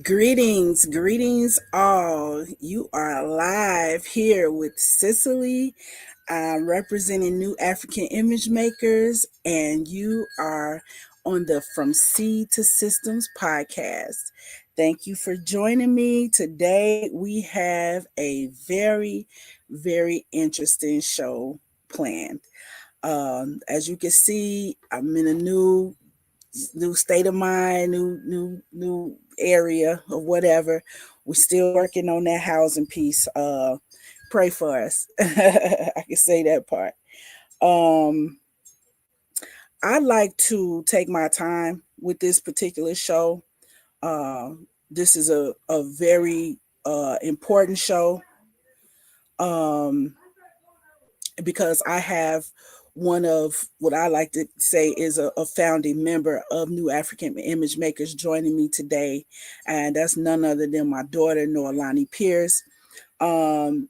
Greetings all. You are live here with Cicely. I'm representing New African Image Makers, and you are on the From Seed to Systems podcast. Thank you for joining me. Today we have a very interesting show planned. As you can see, I'm in a new state of mind, new area or whatever. We're still working on that housing piece. Pray for us. I can say that part. Um, I like to take my time with this particular show. This is a very important show um, because I have one of what I like to say is a founding member of New African Image Makers joining me today. And that's none other than my daughter, Noelani Pierce. Um,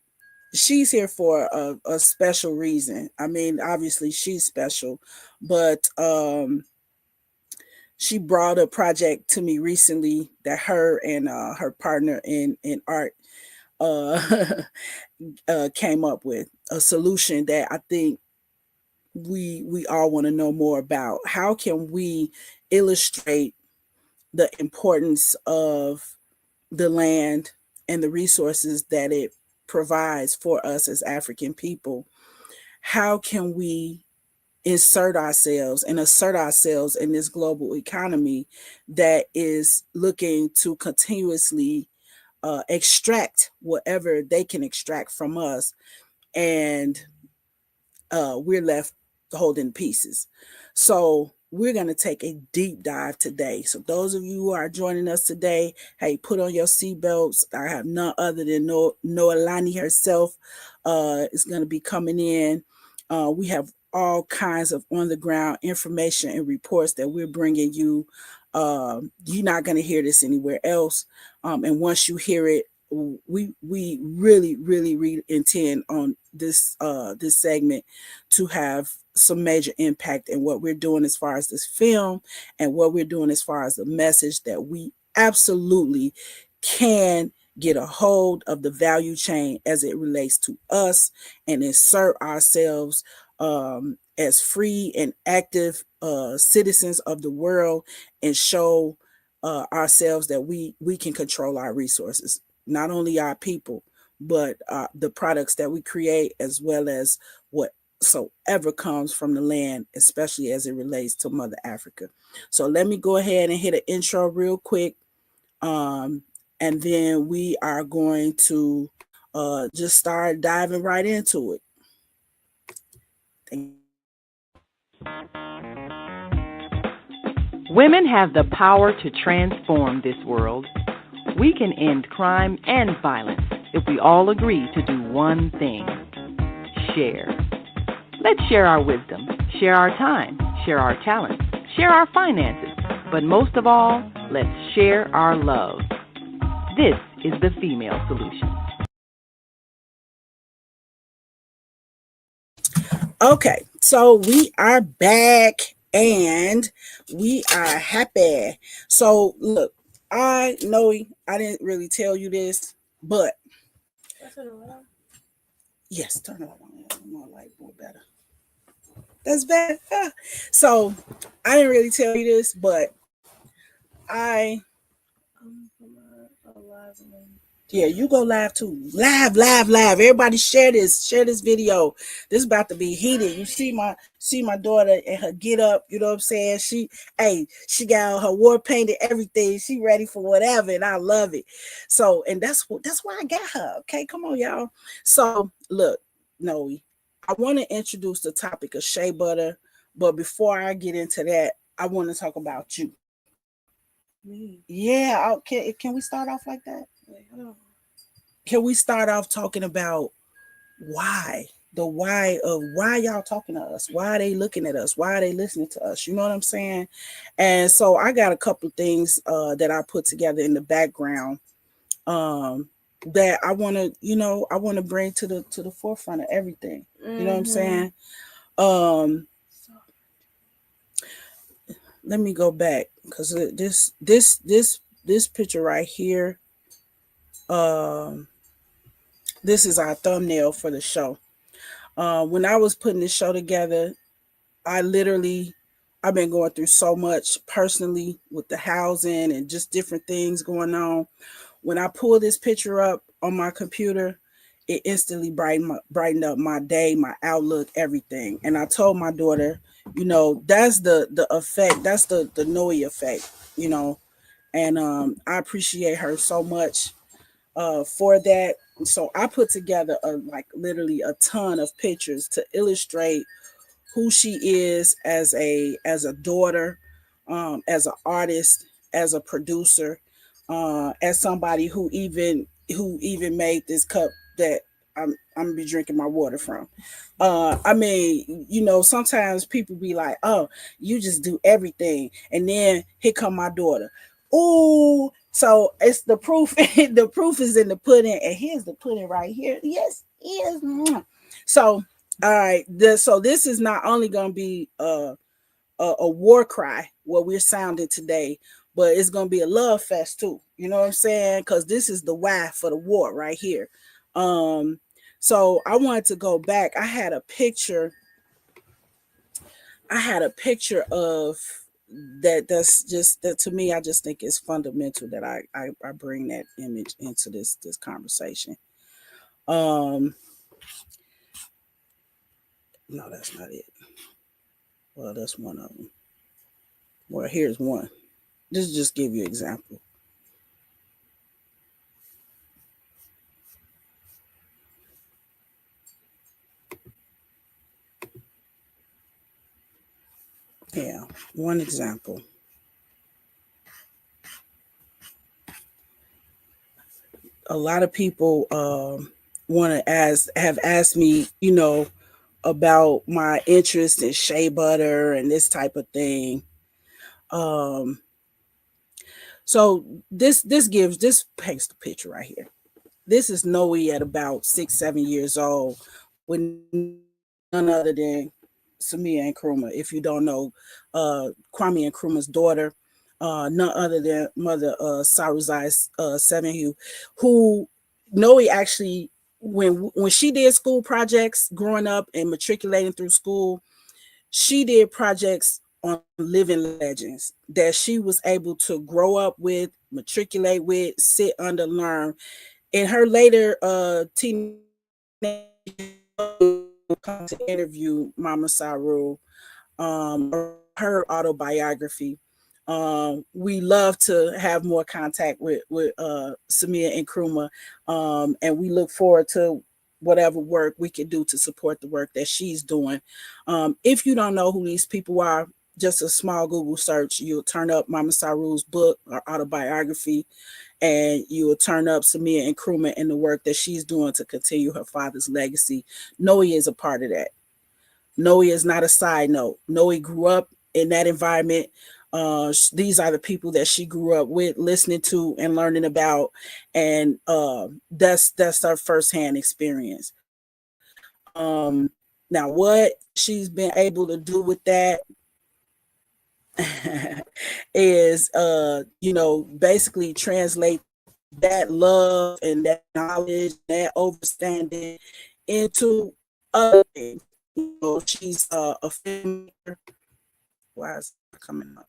she's here for a special reason. I mean, obviously she's special, but she brought a project to me recently that her and her partner in art uh, came up with a solution that I think we all want to know more about. How can we illustrate the importance of the land and the resources that it provides for us as African people? How can we insert ourselves and assert ourselves in this global economy that is looking to continuously extract whatever they can extract from us, and we're left holding pieces? So we're going to take a deep dive today. So those of you who are joining us today, hey, put on your seatbelts. I have none other than Noelani herself is going to be coming in. We have all kinds of on the ground information and reports that we're bringing you. You're not going to hear this anywhere else. And once you hear it, we really intend on this segment to have some major impact in what we're doing as far as this film and what we're doing as far as the message that we absolutely can get a hold of the value chain as it relates to us and insert ourselves as free and active citizens of the world, and show ourselves that we can control our resources, not only our people, but the products that we create, as well as whatsoever comes from the land, especially as it relates to Mother Africa. So let me go ahead and hit an intro real quick. And then we are going to just start diving right into it. Women have the power to transform this world. We can end crime and violence if we all agree to do one thing: share. Let's share our wisdom, share our time, share our talents, share our finances, but most of all, let's share our love. This is the female solution. Okay, so we are back and we are happy. So look, I know I didn't really tell you this, but yes, turn it on. More light, more better. That's better. So I didn't really tell you this, but I yeah, you go live too. Live. Everybody share this. Share this video. This is about to be heated. You see my daughter and her get up. You know what I'm saying? She got her war paint and everything. She ready for whatever, and I love it. So, and that's why I got her. Okay, come on, y'all. So look, Noe, I want to introduce the topic of shea butter, but before I get into that, I want to talk about you. Me? Yeah. Okay. Can we start off like that? Can we start off talking about why? The why of why y'all talking to us? Why are they looking at us? Why are they listening to us? You know what I'm saying? And so I got a couple of things that I put together in the background that I want to bring to the forefront of everything. You know what I'm saying? Let me go back, because this this picture right here, um, this is our thumbnail for the show. When I was putting this show together, I literally, I've been going through so much personally with the housing and just different things going on. When I pull this picture up on my computer, it instantly brightened up my day, my outlook, everything. And I told my daughter, that's the effect, that's the Noe effect, you know. And I appreciate her so much for that. So I put together like literally a ton of pictures to illustrate who she is as a daughter, as an artist, as a producer, as somebody who even made this cup that I'm gonna be drinking my water from. I mean, sometimes people be like, "Oh, you just do everything," and then here come my daughter. Ooh, so it's the proof. The proof is in the pudding, and here's the pudding right here. Yes, yes. So all right, so this is not only going to be a war cry what we're sounding today, but it's going to be a love fest too. You know what I'm saying? Because this is the why for the war right here. Um, so I wanted to go back. I had a picture of that. That's just that to me. I just think it's fundamental that I bring that image into this conversation. Um, no, that's not it. Well, that's one of them. Well, here's one. Just give you an example. Yeah, one example. A lot of people want to have asked me, about my interest in shea butter and this type of thing. Um, so this paints the picture right here. This is Noe at about 6, 7 years old, with none other than Samia and Nkrumah. If you don't know, Kwame Nkrumah's daughter, none other than Mother Saruzai Sevenhu, who Noe actually, when she did school projects growing up and matriculating through school, she did projects on living legends that she was able to grow up with, matriculate with, sit under, learn. In her later teenage come to interview Mama Saru, her autobiography. We love to have more contact with Samia and Nkrumah, and we look forward to whatever work we can do to support the work that she's doing. If you don't know who these people are, just a small Google search, you'll turn up Mama Saru's book or autobiography, and you will turn up Samia and Nkrumah and the work that she's doing to continue her father's legacy. Noe is a part of that. Noe is not a side note. Noe grew up in that environment. These are the people that she grew up with, listening to and learning about, and that's her firsthand experience. Now, what she's been able to do with that is, basically translate that love and that knowledge, that understanding into other things. She's a filmmaker. Why is it coming up?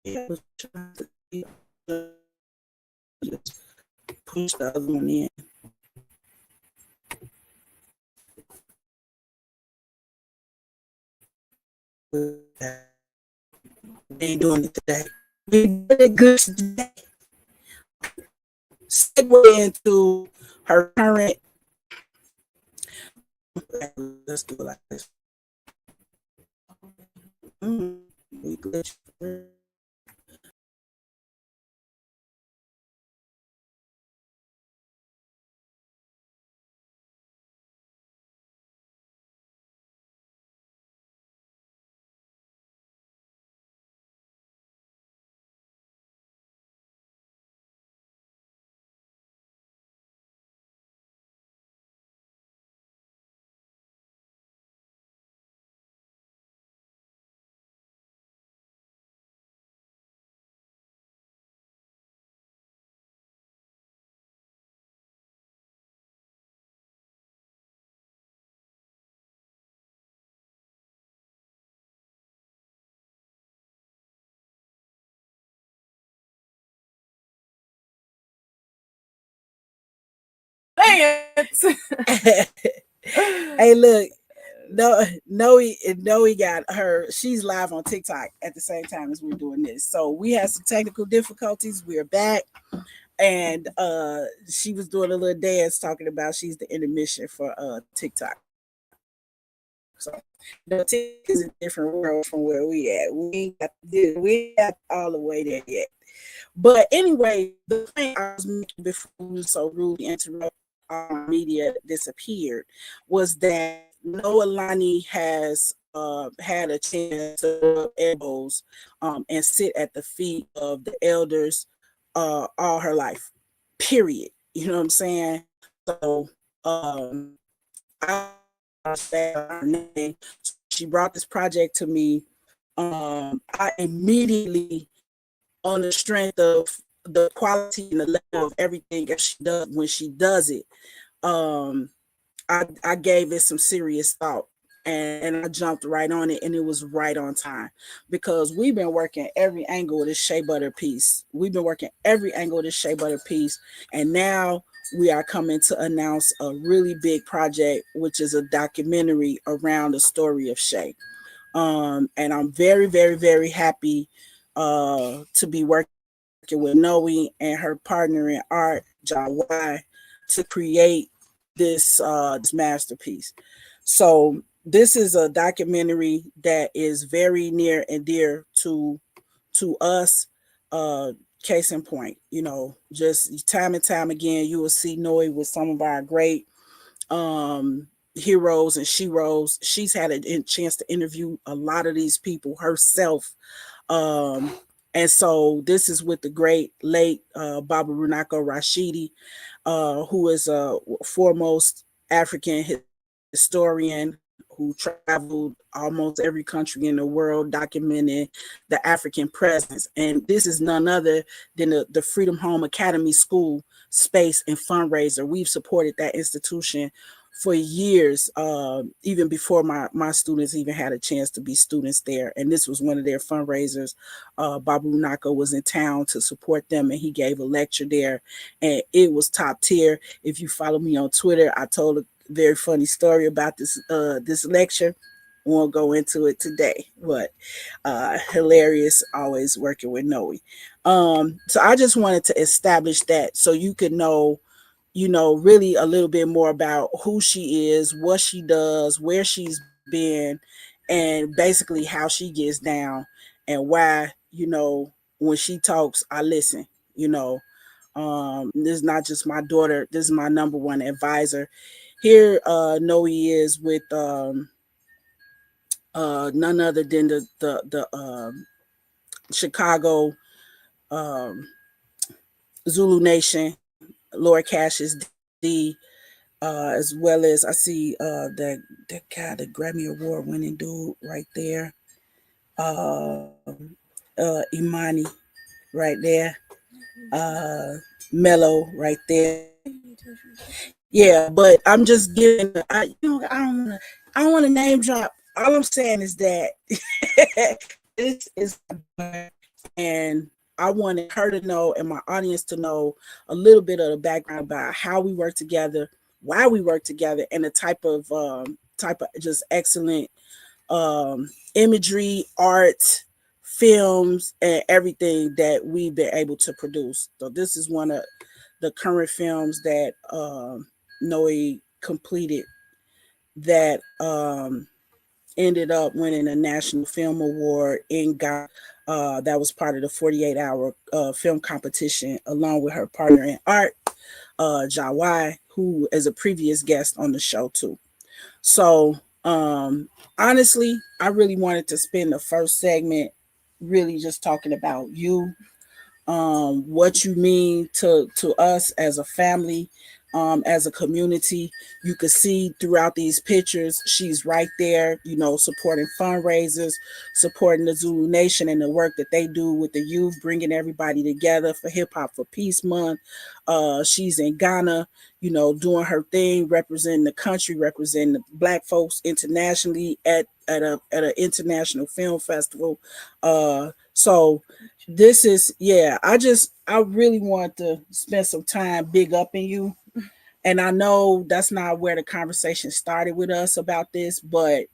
Yeah, just push the other one in. We ain't doing it today. We did it good today. Segue into her current. Let's do it like this. We glitch. dance. Hey, look, Noe got her. She's live on TikTok at the same time as we're doing this. So we had some technical difficulties. We're back, and she was doing a little dance talking about she's the intermission for TikTok. So TikTok is a different world from where we at. We ain't got all the way there yet. But anyway, the point I was making before we so rudely interrupted our media disappeared was that Noelani has had a chance to rub elbows and sit at the feet of the elders all her life. Period. You know what I'm saying? So I her name. So when she brought this project to me, I immediately, on the strength of the quality and the level of everything that she does when she does it, um, I gave it some serious thought, and I jumped right on it, and it was right on time because we've been working every angle of this Shea Butter piece. We've been working every angle of this Shea Butter piece, and now we are coming to announce a really big project, which is a documentary around the story of Shea. And I'm very, very, very happy to be working with Noe and her partner in art, Jawai, to create this masterpiece. So this is a documentary that is very near and dear to us. Uh, Case in point, just time and time again, you will see Noe with some of our great um heroes and sheroes. She's had a chance to interview a lot of these people herself. um and so this is with the great late Baba Runako Rashidi, who is a foremost African historian who traveled almost every country in the world documenting the African presence. And this is none other than the Freedom Home Academy School space and fundraiser. We've supported that institution for years, even before my students even had a chance to be students there. And this was one of their fundraisers. Babu Nako was in town to support them, and he gave a lecture there, and it was top tier. If you follow me on Twitter, I told a very funny story about this lecture. Won't go into it today, but hilarious. Always working with Noe. So I just wanted to establish that so you could know, really a little bit more about who she is, what she does, where she's been, and basically how she gets down, and why, when she talks, I listen. This is not just my daughter, this is my number one advisor. Here, Noe is with none other than the Chicago um, Zulu Nation, Lord Cassius D, as well as I see that guy, the Grammy Award winning dude right there, Imani right there, uh, Mello right there. Yeah, but I'm just giving. I don't want to name drop. All I'm saying is that this is my daughter, and I wanted her to know and my audience to know a little bit of the background about how we work together, why we work together, and the type of just excellent imagery, art, films, and everything that we've been able to produce. So this is one of the current films that Noe completed that ended up winning a National Film Award in Ghana. That was part of the 48-hour film competition, along with her partner in art, Jawai, who is a previous guest on the show too. So honestly, I really wanted to spend the first segment really just talking about you, what you mean to us as a family, as a community. You could see throughout these pictures, she's right there, supporting fundraisers, supporting the Zulu Nation and the work that they do with the youth, bringing everybody together for Hip Hop for Peace Month. She's in Ghana, doing her thing, representing the country, representing the Black folks internationally at an international film festival. So this is, yeah, I really want to spend some time big up in you And I know that's not where the conversation started with us about this, but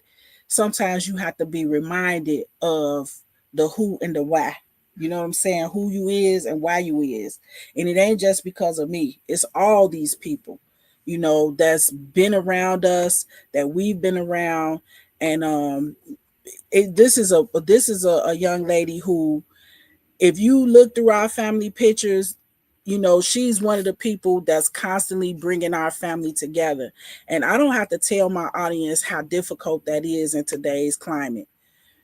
sometimes you have to be reminded of the who and the why. You know what I'm saying? Who you is and why you is. And it ain't just because of me. It's all these people, that's been around us, that we've been around. And this is a young lady who, if you look through our family pictures, she's one of the people that's constantly bringing our family together. And I don't have to tell my audience how difficult that is in today's climate.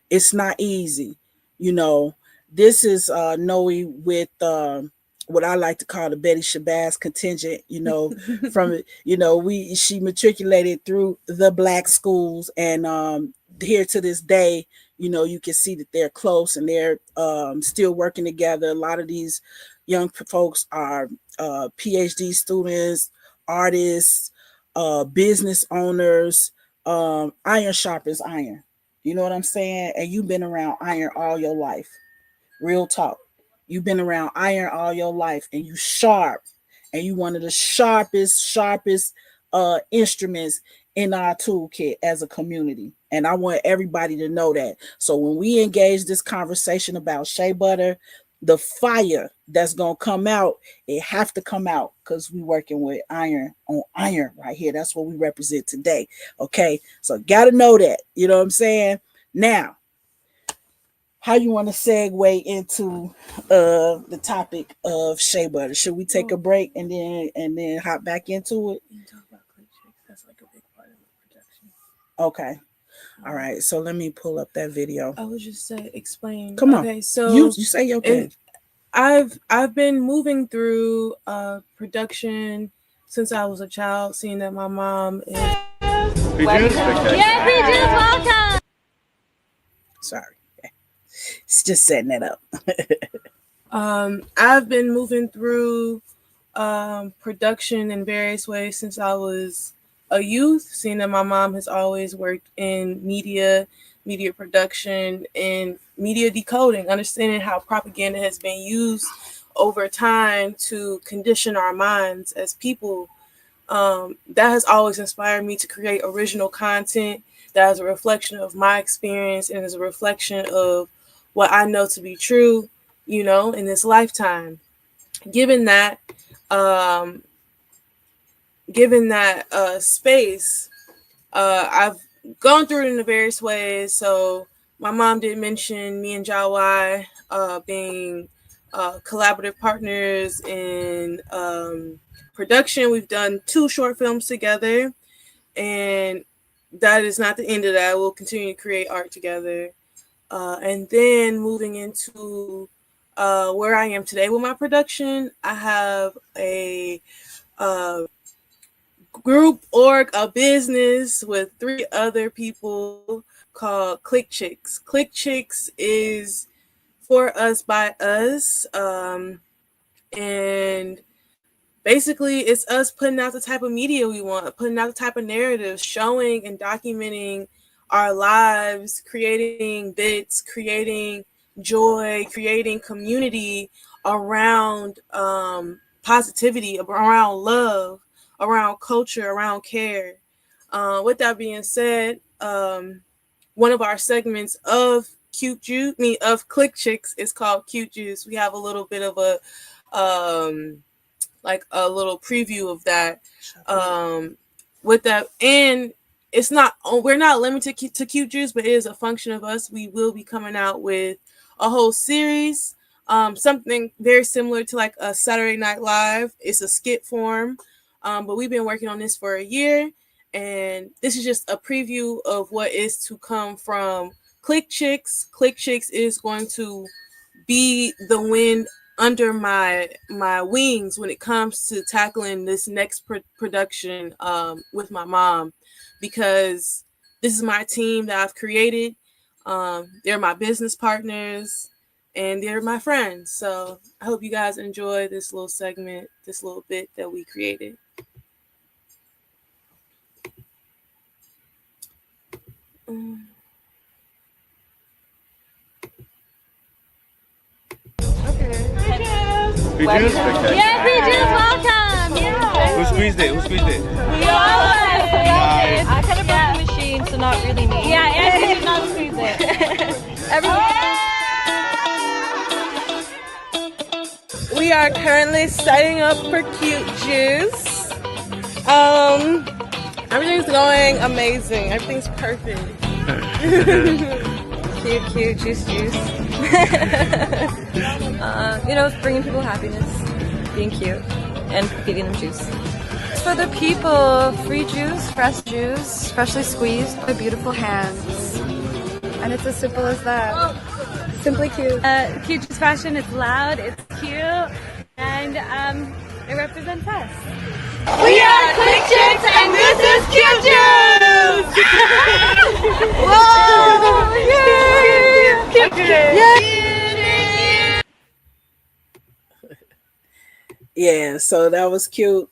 It's not easy. You know, this is Noe with what I like to call the Betty Shabazz contingent, from she matriculated through the black schools, and here to this day, you can see that they're close and they're still working together. A lot of these young folks are PhD students, artists, business owners. Iron sharpens iron. You know what I'm saying? And you've been around iron all your life. Real talk. You've been around iron all your life, and you sharp, and you one of the sharpest instruments in our toolkit as a community. And I want everybody to know that. So when we engage this conversation about shea butter, the fire that's gonna come out, it have to come out because we working with iron on iron right here. That's what we represent today. Okay, so gotta know that. You know what I'm saying? Now, how you want to segue into the topic of shea butter? Should we take a break and then hop back into it? You talk about click chicks. That's like a big part of the production. Okay. All right. So let me pull up that video. I would just say explain. Come on. Okay, so you say your thing. I've been moving through production since I was a child, seeing that my mom is. Yes, we just welcome. Sorry. It's just setting that up. I've been moving through production in various ways since I was a youth, seeing that my mom has always worked in media production, and media decoding, understanding how propaganda has been used over time to condition our minds as people. That has always inspired me to create original content that is a reflection of my experience and is a reflection of what I know to be true, in this lifetime. Given that space, I've gone through it in various ways. So my mom did mention me and Jawai being collaborative partners in production. We've done 2 short films together, and that is not the end of that. We'll continue to create art together. And then moving into where I am today with my production, I have a group a business with 3 other people called Click Chicks. Click Chicks is for us by us, and basically it's us putting out the type of media we want, putting out the type of narratives, showing and documenting our lives, creating bits, creating joy, creating community around positivity, around love, around culture, around care. With that being said, one of our segments of Click Chicks is called Cute Juice. We have a little bit of a a little preview of that. With that, and we're not limited to Cute Juice, but it is a function of us. We will be coming out with a whole series, something very similar to like a Saturday Night Live. It's a skit form, but we've been working on this for a year, and this is just a preview of what is to come from Click Chicks. Click Chicks is going to be the wind under my wings when it comes to tackling this next production with my mom, because this is my team that I've created. They're my business partners and they're my friends. So I hope you guys enjoy this little segment, this little bit that we created. Yes, we just welcome. Yeah. squeezed it? Who squeezed it? We all Nice. I kind of broke the machine, so not really me. Yeah, Angie did not squeeze it. We are currently setting up for Cute Juice. Everything's going amazing. Everything's perfect. Cute, juice. Bringing people happiness, being cute, and feeding them juice. It's for the people, free juice, freshly squeezed by beautiful hands. And it's as simple as that. Simply cute. Cute juice fashion, it's loud, it's cute, and it represents us. We are Quick Chicks, and this is Cute Juice! Whoa! Yeah, so that was cute.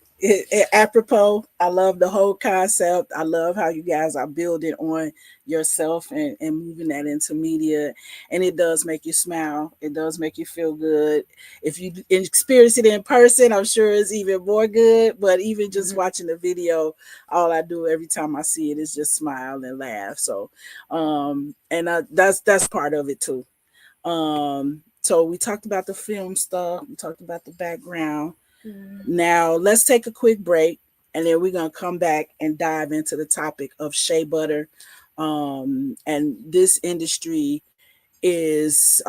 Apropos, I love the whole concept. I love how you guys are building on yourself and moving that into media. And it does make you smile. It does make you feel good. If you experience it in person, I'm sure it's even more good. But even just watching the video, all I do every time I see it is just smile and laugh. So, that's part of it too. So we talked about the film stuff. We talked about the background. Now let's take a quick break, and then we're gonna come back and dive into the topic of shea butter. And this industry is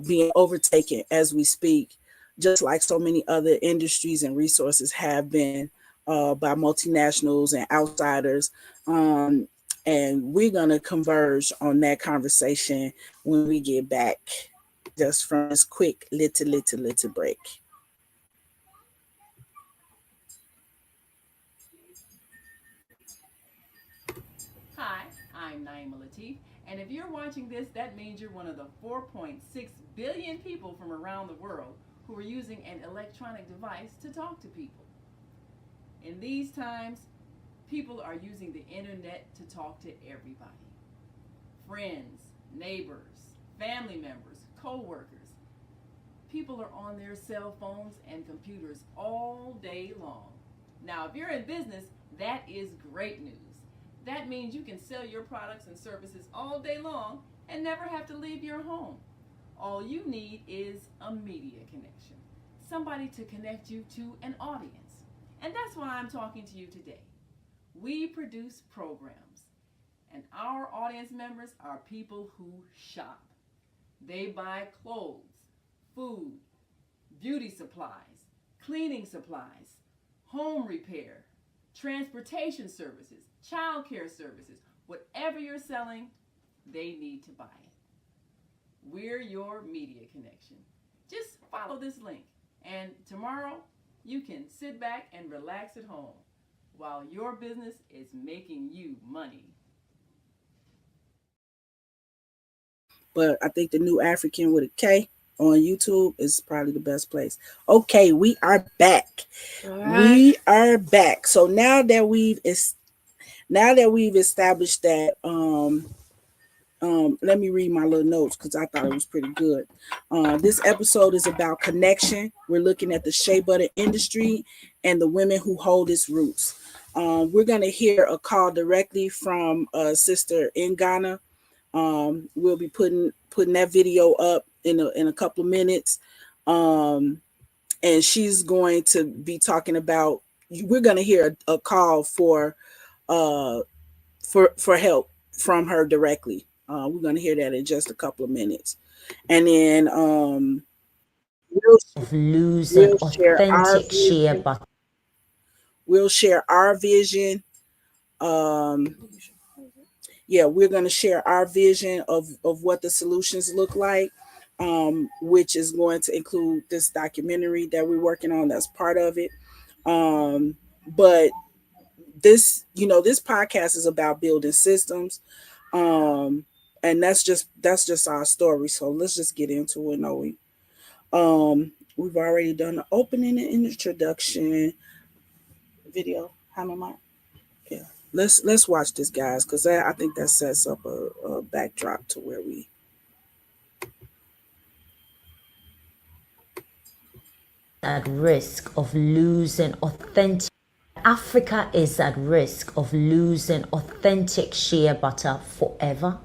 being overtaken as we speak, just like so many other industries and resources have been by multinationals and outsiders. And we're gonna converge on that conversation when we get back, just from this quick little break. Hi, I'm Naima Latif, and if you're watching this, that means you're one of the 4.6 billion people from around the world who are using an electronic device to talk to people. In these times, people are using the internet to talk to everybody. Friends, neighbors, family members, co-workers. People are on their cell phones and computers all day long. Now, if you're in business, that is great news. That means you can sell your products and services all day long and never have to leave your home. All you need is a media connection, somebody to connect you to an audience. And that's why I'm talking to you today. We produce programs, and our audience members are people who shop. They buy clothes, food, beauty supplies, cleaning supplies, home repair, transportation services, child care services. Whatever you're selling, they need to buy it. We're your media connection. Just follow this link, and tomorrow you can sit back and relax at home while your business is making you money. But I think the New African with a K on YouTube is probably the best place. Okay, we are back. Right. We are back. So now that we've established that, let me read my little notes because I thought it was pretty good. This episode is about connection. We're looking at the shea butter industry and the women who hold its roots. We're going to hear a call directly from a sister in Ghana. We'll be putting that video up in a couple of minutes. And she's going to be talking about, we're going to hear a call for help from her directly. We're going to hear that in just a couple of minutes. And then we'll share our vision. We're going to share our vision of what the solutions look like, which is going to include this documentary that we're working on. That's part of it. But this podcast is about building systems. And that's just our story. So let's just get into it, Noe. We've already done the opening and introduction video. How am I? Yeah. Let's watch this, guys, because I think that sets up a backdrop to where we. At risk of losing authentic Africa is at risk of losing authentic shea butter forever?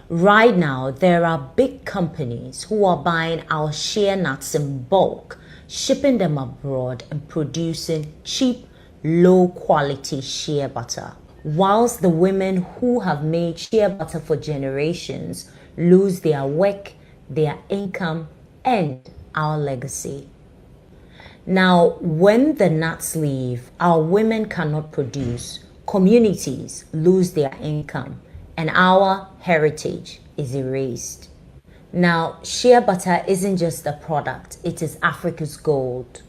Right now, there are big companies who are buying our shea nuts in bulk, shipping them abroad and producing cheap, low quality shea butter, whilst the women who have made shea butter for generations lose their work, their income, and our legacy. Now, when the nuts leave, our women cannot produce, communities lose their income, and our heritage is erased. Now, shea butter isn't just a product, it is Africa's gold.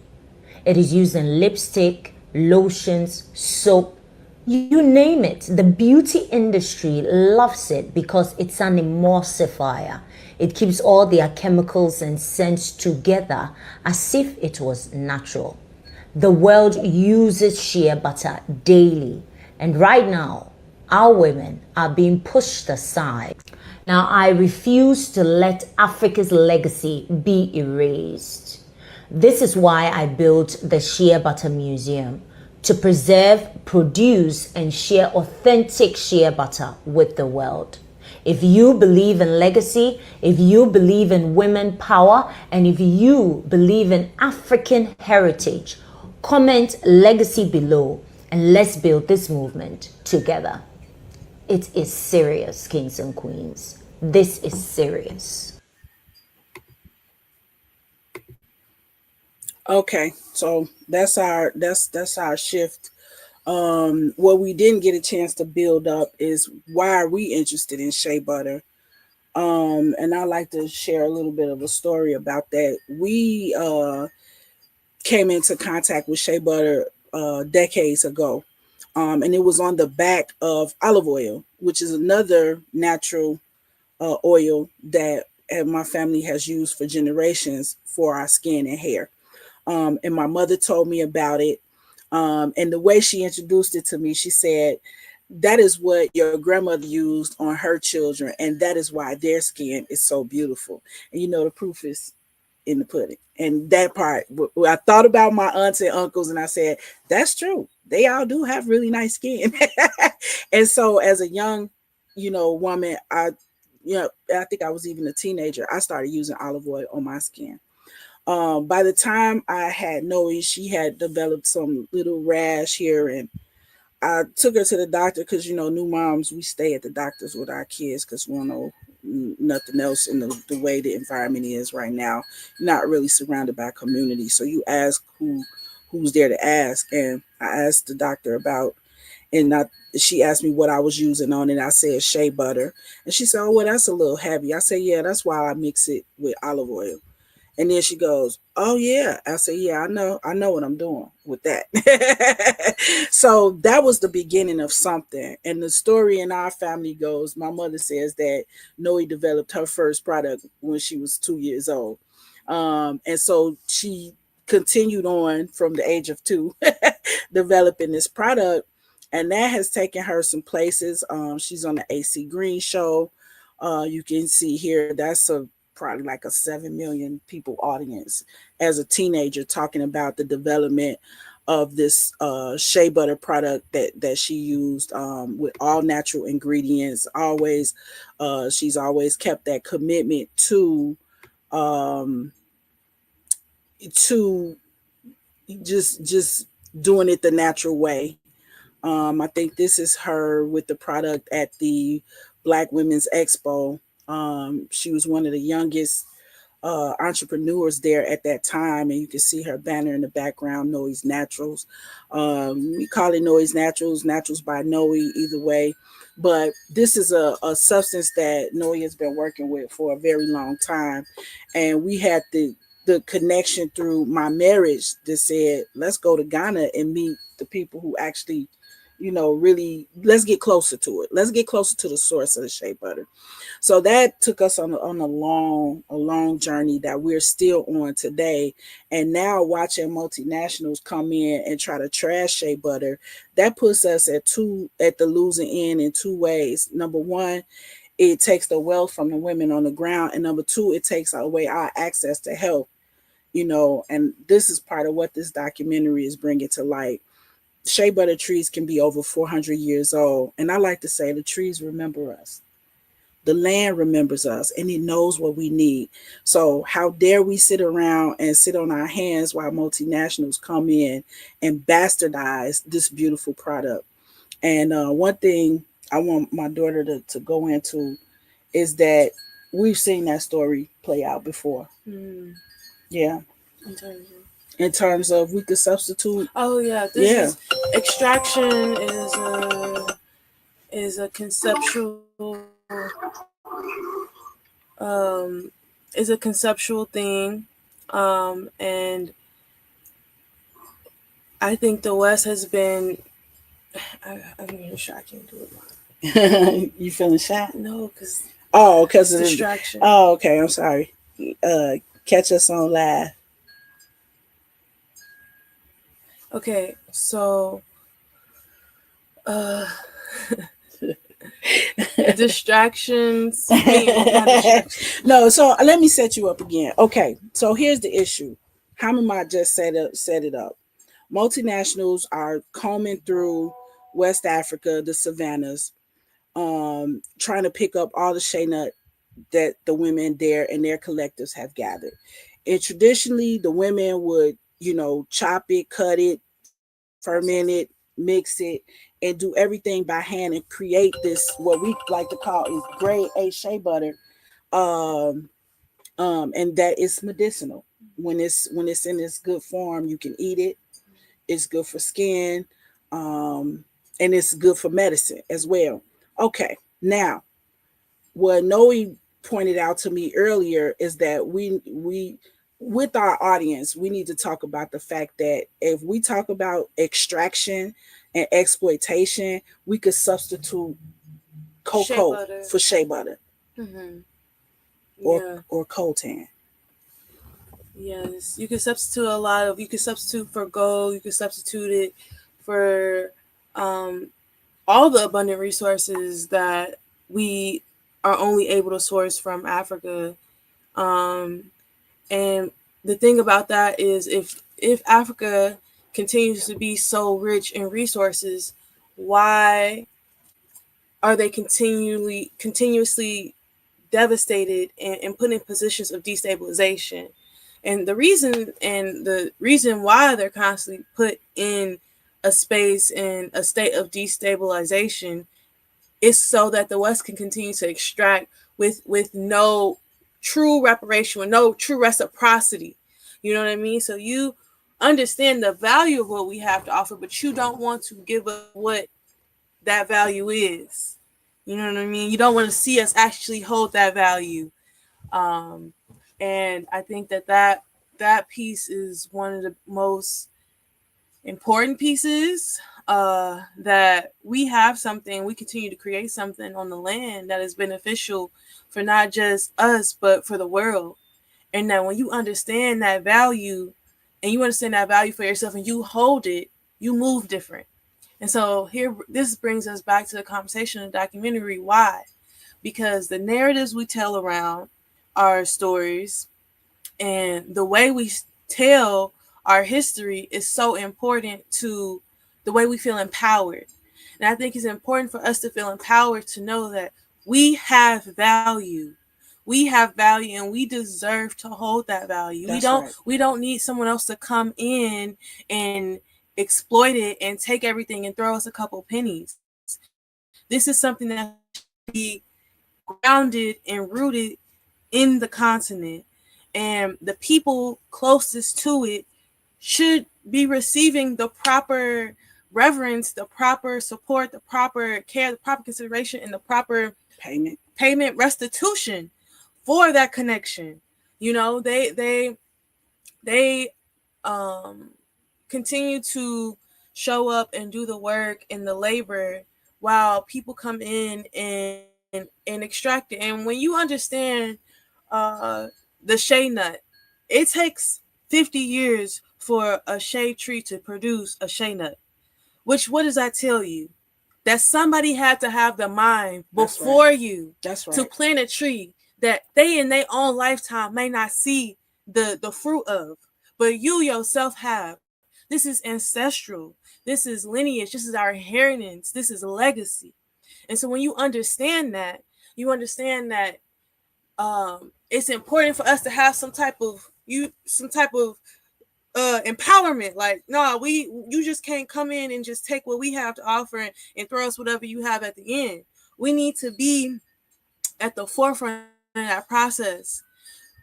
It is used in lipstick, lotions, soap, you name it. The beauty industry loves it because it's an emulsifier. It keeps all their chemicals and scents together as if it was natural. The world uses shea butter daily, and right now, our women are being pushed aside. Now, I refuse to let Africa's legacy be erased. This is why I built the Shea Butter Museum, to preserve, produce, and share authentic shea butter with the world. If you believe in legacy, if you believe in women power, and if you believe in African heritage, comment legacy below and let's build this movement together. It is serious, kings and queens. This is serious. Okay, so that's our shift. What we didn't get a chance to build up is why are we interested in shea butter? And I like to share a little bit of a story about that. We came into contact with shea butter decades ago, and it was on the back of olive oil, which is another natural oil that my family has used for generations for our skin and hair. And my mother told me about it. And the way she introduced it to me, she said, that is what your grandmother used on her children. And that is why their skin is so beautiful. And you know, the proof is in the pudding. And that part, I thought about my aunts and uncles and I said, that's true. They all do have really nice skin. And so as a young, woman, I think I was even a teenager, I started using olive oil on my skin. By the time I had Noe, she had developed some little rash here, and I took her to the doctor because, new moms, we stay at the doctors with our kids because we don't know nothing else in the way the environment is right now. You're not really surrounded by community. So you ask who's there to ask. And I asked the doctor about, and she asked me what I was using on it. I said shea butter. And she said, oh, well, that's a little heavy. I said, yeah, that's why I mix it with olive oil. And then she goes, oh, yeah. I said, yeah, I know what I'm doing with that. So that was the beginning of something. And the story in our family goes, my mother says that Noe developed her first product when she was 2 years old. And so she continued on from the age of 2, developing this product. And that has taken her some places. She's on the AC Green show. You can see here, that's probably like a 7 million people audience as a teenager talking about the development of this shea butter product that she used with all natural ingredients. She's always kept that commitment to just doing it the natural way. I think this is her with the product at the Black Women's Expo. She was one of the youngest entrepreneurs there at that time, and you can see her banner in the background, Noe's Naturals. We call it Noe's Naturals, Naturals by Noe, either way. But this is a substance that Noe has been working with for a very long time. And we had the connection through my marriage that said, let's go to Ghana and meet the people who actually, really, let's get closer to it. Let's get closer to the source of the shea butter. So that took us on a long journey that we're still on today. And now watching multinationals come in and try to trash shea butter, that puts us at the losing end in 2 ways. Number one, it takes the wealth from the women on the ground. And number 2, it takes away our access to health, and this is part of what this documentary is bringing to light. shea butter trees can be over 400 years old. And I like to say the trees remember us. The land remembers us and it knows what we need. So how dare we sit around and sit on our hands while multinationals come in and bastardize this beautiful product? And one thing I want my daughter to go into is that we've seen that story play out before. Yeah. In terms of we could substitute. Oh yeah, extraction is a conceptual thing, and I think the West has been. I'm getting shy. I can't do it. You feeling shy? No, because of distraction. Oh, okay. I'm sorry. Catch us on live. Okay, so distractions. No, so let me set you up again. Okay, so here's the issue. Hamima just set it up. Multinationals are combing through West Africa, the savannas, trying to pick up all the shea nut that the women there and their collectives have gathered. And traditionally, the women would, chop it, cut it, ferment it, mix it, and do everything by hand and create this what we like to call is grade A shea butter, and that is medicinal. When it's in its good form, you can eat it. It's good for skin, and it's good for medicine as well. Okay, now what Noe pointed out to me earlier is that we with our audience, we need to talk about the fact that if we talk about extraction and exploitation, we could substitute cocoa for shea butter, or coltan. Yes, you can substitute a lot of. You can substitute for gold. You can substitute it for all the abundant resources that we are only able to source from Africa. And the thing about that is if Africa continues to be so rich in resources, why are they continuously devastated and put in positions of destabilization? And the reason why they're constantly put in a space in a state of destabilization is so that the West can continue to extract with no true reparation, with no true reciprocity. You know what I mean? So you understand the value of what we have to offer, but you don't want to give up what that value is. You know what I mean? You don't want to see us actually hold that value. And I think that piece is one of the most important pieces, that we have something, we continue to create something on the land that is beneficial for not just us, but for the world. And that when you understand that value and you understand that value for yourself and you hold it, you move different. And so this brings us back to the conversation in the documentary. Why? Because the narratives we tell around our stories and the way we tell our history is so important to the way we feel empowered. And I think it's important for us to feel empowered to know that we have value. We have value and we deserve to hold that value. We don't need someone else to come in and exploit it and take everything and throw us a couple pennies. This is something that should be grounded and rooted in the continent. And the people closest to it should be receiving the proper reverence, the proper support, the proper care, the proper consideration, and the proper payment restitution for that connection. You know, they continue to show up and do the work and the labor while people come in and extract it. And when you understand the shea nut, it takes 50 years for a shea tree to produce a shea nut. Which, what does that tell you? That somebody had to have the mind before you to plant a tree that they in their own lifetime may not see the fruit of, but you yourself have. This is ancestral. This is lineage. This is our inheritance. This is legacy. And so when you understand that it's important for us to have some type of empowerment. Like, no, you just can't come in and just take what we have to offer and throw us whatever you have at the end. We need to be at the forefront of that process.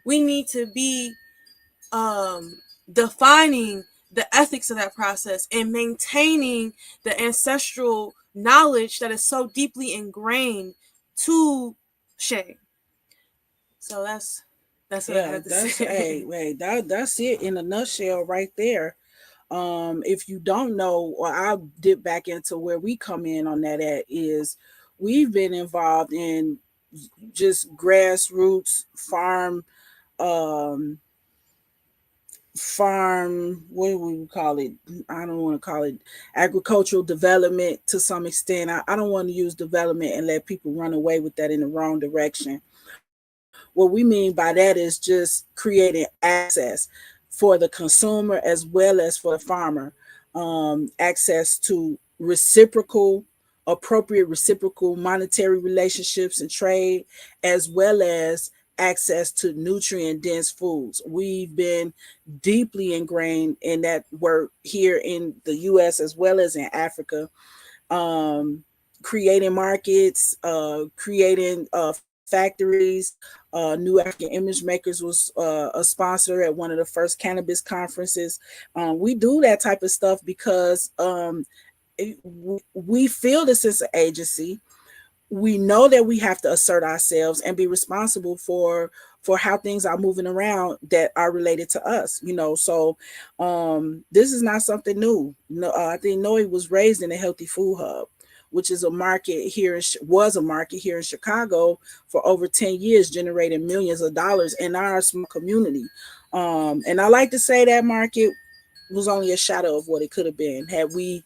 We need to be defining the ethics of that process and maintaining the ancestral knowledge that is so deeply ingrained to Shea. So that's what I Yeah, had to that's say. that's it in a nutshell right there. If you don't know, or I'll dip back into where we come in on that at is we've been involved in just grassroots um farm, what do we call it? I don't want to call it agricultural development to some extent. I don't want to use development and let people run away with that in the wrong direction. What we mean by that is just creating access for the consumer as well as for the farmer, access to appropriate reciprocal monetary relationships and trade, as well as access to nutrient dense foods. We've been deeply ingrained in that work here in the US as well as in Africa, um, creating markets, creating factories. New African Image Makers was a sponsor at one of the first cannabis conferences. We do that type of stuff because we feel the sense of agency. We know that we have to assert ourselves and be responsible for how things are moving around that are related to us, so this is not something new. No, I think Noe was raised in a healthy food hub, which is was a market here in Chicago for over 10 years, generating millions of dollars in our small community. And I like to say that market was only a shadow of what it could have been had we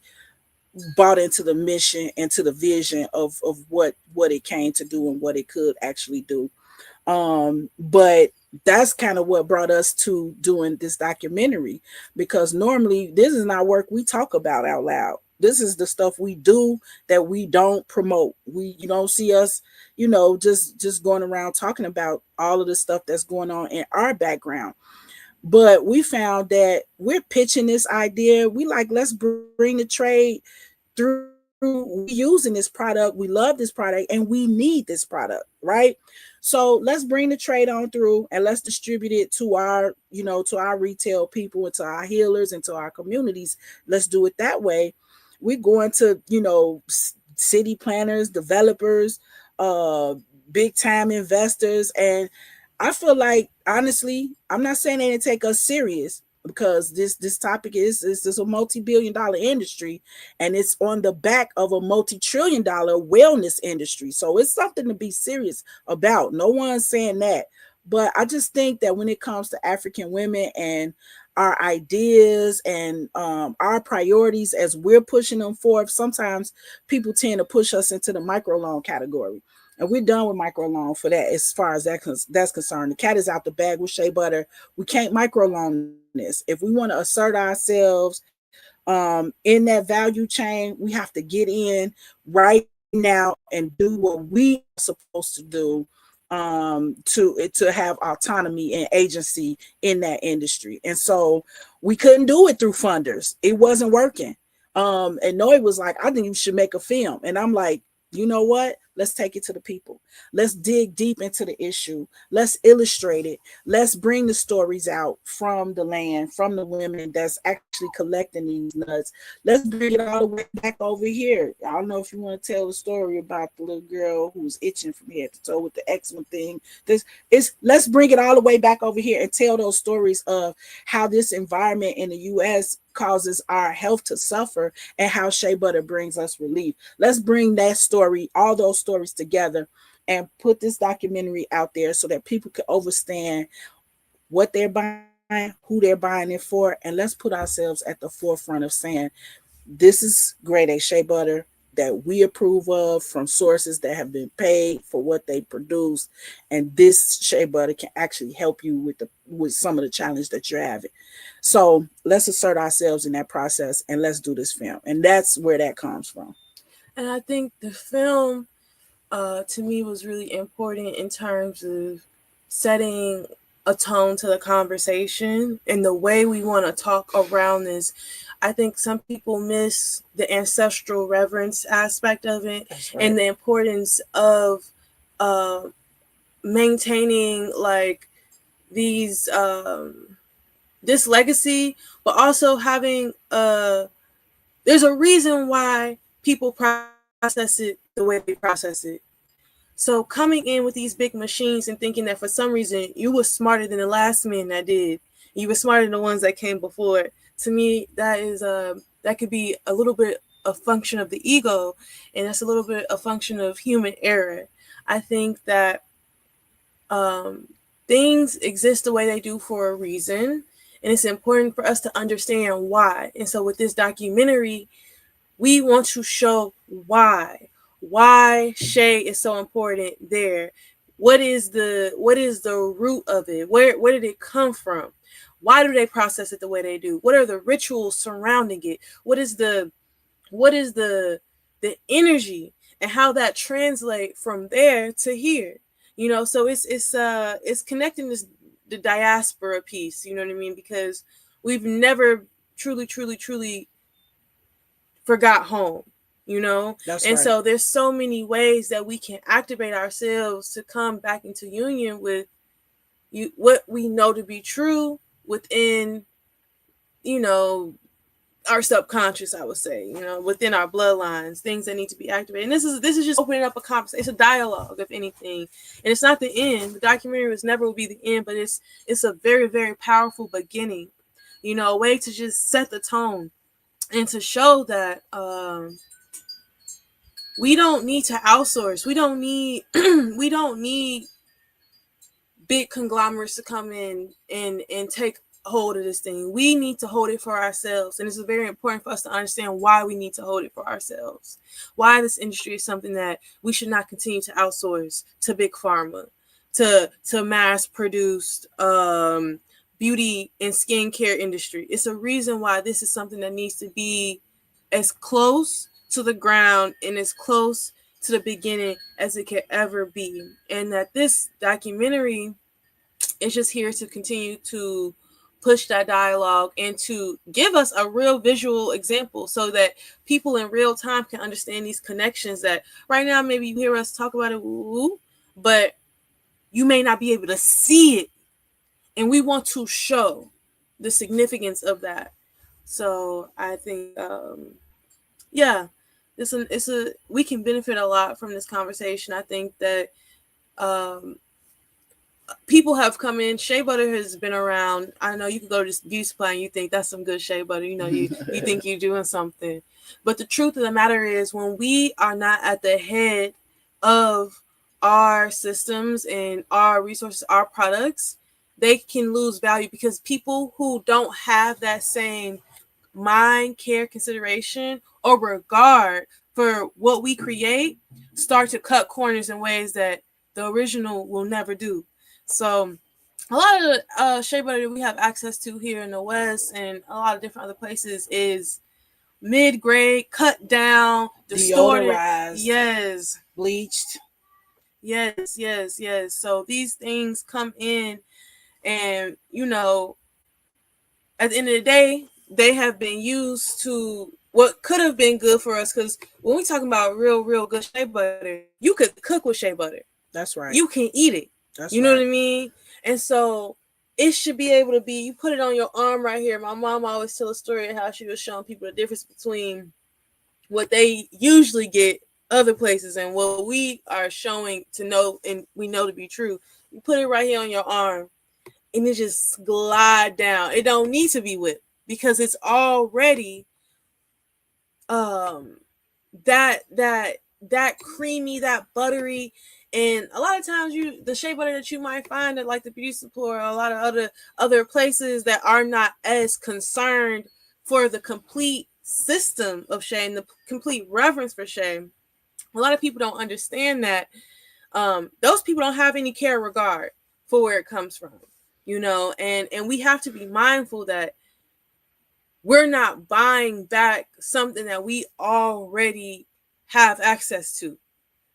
bought into the mission and to the vision of what it came to do and what it could actually do. But that's kind of what brought us to doing this documentary, because normally this is not work we talk about out loud. This is the stuff we do that we don't promote. You don't see us, just going around talking about all of the stuff that's going on in our background. But we found that we're pitching this idea. We like, let's bring the trade through. We using this product, we love this product, and we need this product, right? So let's bring the trade on through and let's distribute it to our retail people and to our healers and to our communities. Let's do it that way. We're going to city planners, developers, uh big time investors. And I feel like, honestly, I'm not saying they didn't take us serious, because this topic is a multi-billion-dollar industry, and it's on the back of a multi-trillion-dollar wellness industry. So it's something to be serious about. No one's saying that. But I just think that when it comes to African women and our ideas and our priorities as we're pushing them forth, sometimes people tend to push us into the microloan category. And we're done with microloan for that. As far as that's concerned, the cat is out the bag with Shea Butter. We can't microloan this. If we want to assert ourselves in that value chain, we have to get in right now and do what we are supposed to do, to have autonomy and agency in that industry. And so we couldn't do it through funders. It wasn't working. And Noe was like, I think you should make a film. And I'm like, you know what? Let's take it to the people. Let's dig deep into the issue. Let's illustrate it. Let's bring the stories out from the land, from the women that's actually collecting these nuts. Let's bring it all the way back over here. I don't know if you want to tell the story about the little girl who's itching from head to toe with the eczema thing. Let's bring it all the way back over here and tell those stories of how this environment in the US causes our health to suffer and how Shea Butter brings us relief. Let's bring that story, all those stories together, and put this documentary out there so that people can understand what they're buying, who they're buying it for, and let's put ourselves at the forefront of saying, this is grade A Shea Butter. that we approve of from sources that have been paid for what they produce. And this shea butter can actually help you with some of the challenge that you're having. So let's assert ourselves in that process and let's do this film. And that's where that comes from. And I think the film, to me, was really important in terms of setting a tone to the conversation and the way we want to talk around this. I think some people miss the ancestral reverence aspect of it, right, and the importance of maintaining like these this legacy, but also having there's a reason why people process it the way they process it. So coming in with these big machines and thinking that for some reason you were smarter than the last man that did, you were smarter than the ones that came before it, to me, that is that could be a little bit a function of the ego, and that's a little bit a function of human error. I think that things exist the way they do for a reason, and it's important for us to understand why. And so with this documentary, we want to show why Shea is so important there. What is the root of it? Where did it come from? Why do they process it the way they do? What are the rituals surrounding it? What is the energy and how that translate from there to here? You know, so it's connecting the diaspora piece, you know what I mean? Because we've never truly forgot home, you know? That's and right. So there's so many ways that we can activate ourselves to come back into union with what we know to be true within, you know, our subconscious, I would say, you know, within our bloodlines, things that need to be activated. And this is just opening up a conversation. It's a dialogue, if anything. And it's not the end. The documentary was never will be the end, but it's a very, very powerful beginning, you know, a way to just set the tone and to show that we don't need to outsource. We don't need big conglomerates to come in and take hold of this thing. We need to hold it for ourselves. And it's very important for us to understand why we need to hold it for ourselves. Why this industry is something that we should not continue to outsource to big pharma, to mass produced beauty and skincare industry. It's a reason why this is something that needs to be as close to the ground and as close to the beginning as it could ever be. And that this documentary is just here to continue to push that dialogue and to give us a real visual example so that people in real time can understand these connections that right now maybe you hear us talk about it, but you may not be able to see it. And we want to show the significance of that. So I think, we can benefit a lot from this conversation. I think that people have come in. Shea butter has been around. I know you can go to this beauty supply and you think that's some good shea butter. You know, you think you're doing something. But the truth of the matter is when we are not at the head of our systems and our resources, our products, they can lose value because people who don't have that same mind, care, consideration, or regard for what we create start to cut corners in ways that the original will never do. So a lot of the shea butter that we have access to here in the West and a lot of different other places is mid-grade, cut down, distorted, yes, bleached. Yes. So these things come in and, you know, at the end of the day, they have been used to what could have been good for us. Because when we talking about real good shea butter, you could cook with shea butter. That's right. You can eat it. That's you know what I mean? And so it should be able to be, you put it on your arm right here. My mom always tell a story of how she was showing people the difference between what they usually get other places and what we are showing to know and we know to be true. You put it right here on your arm and it just glide down. It don't need to be whipped because it's already that creamy, that buttery. And a lot of times the shea butter that you might find at like the beauty supply or a lot of other places that are not as concerned for the complete system of Shea and the complete reverence for Shea, a lot of people don't understand that those people don't have any care or regard for where it comes from, you know, and we have to be mindful that we're not buying back something that we already have access to,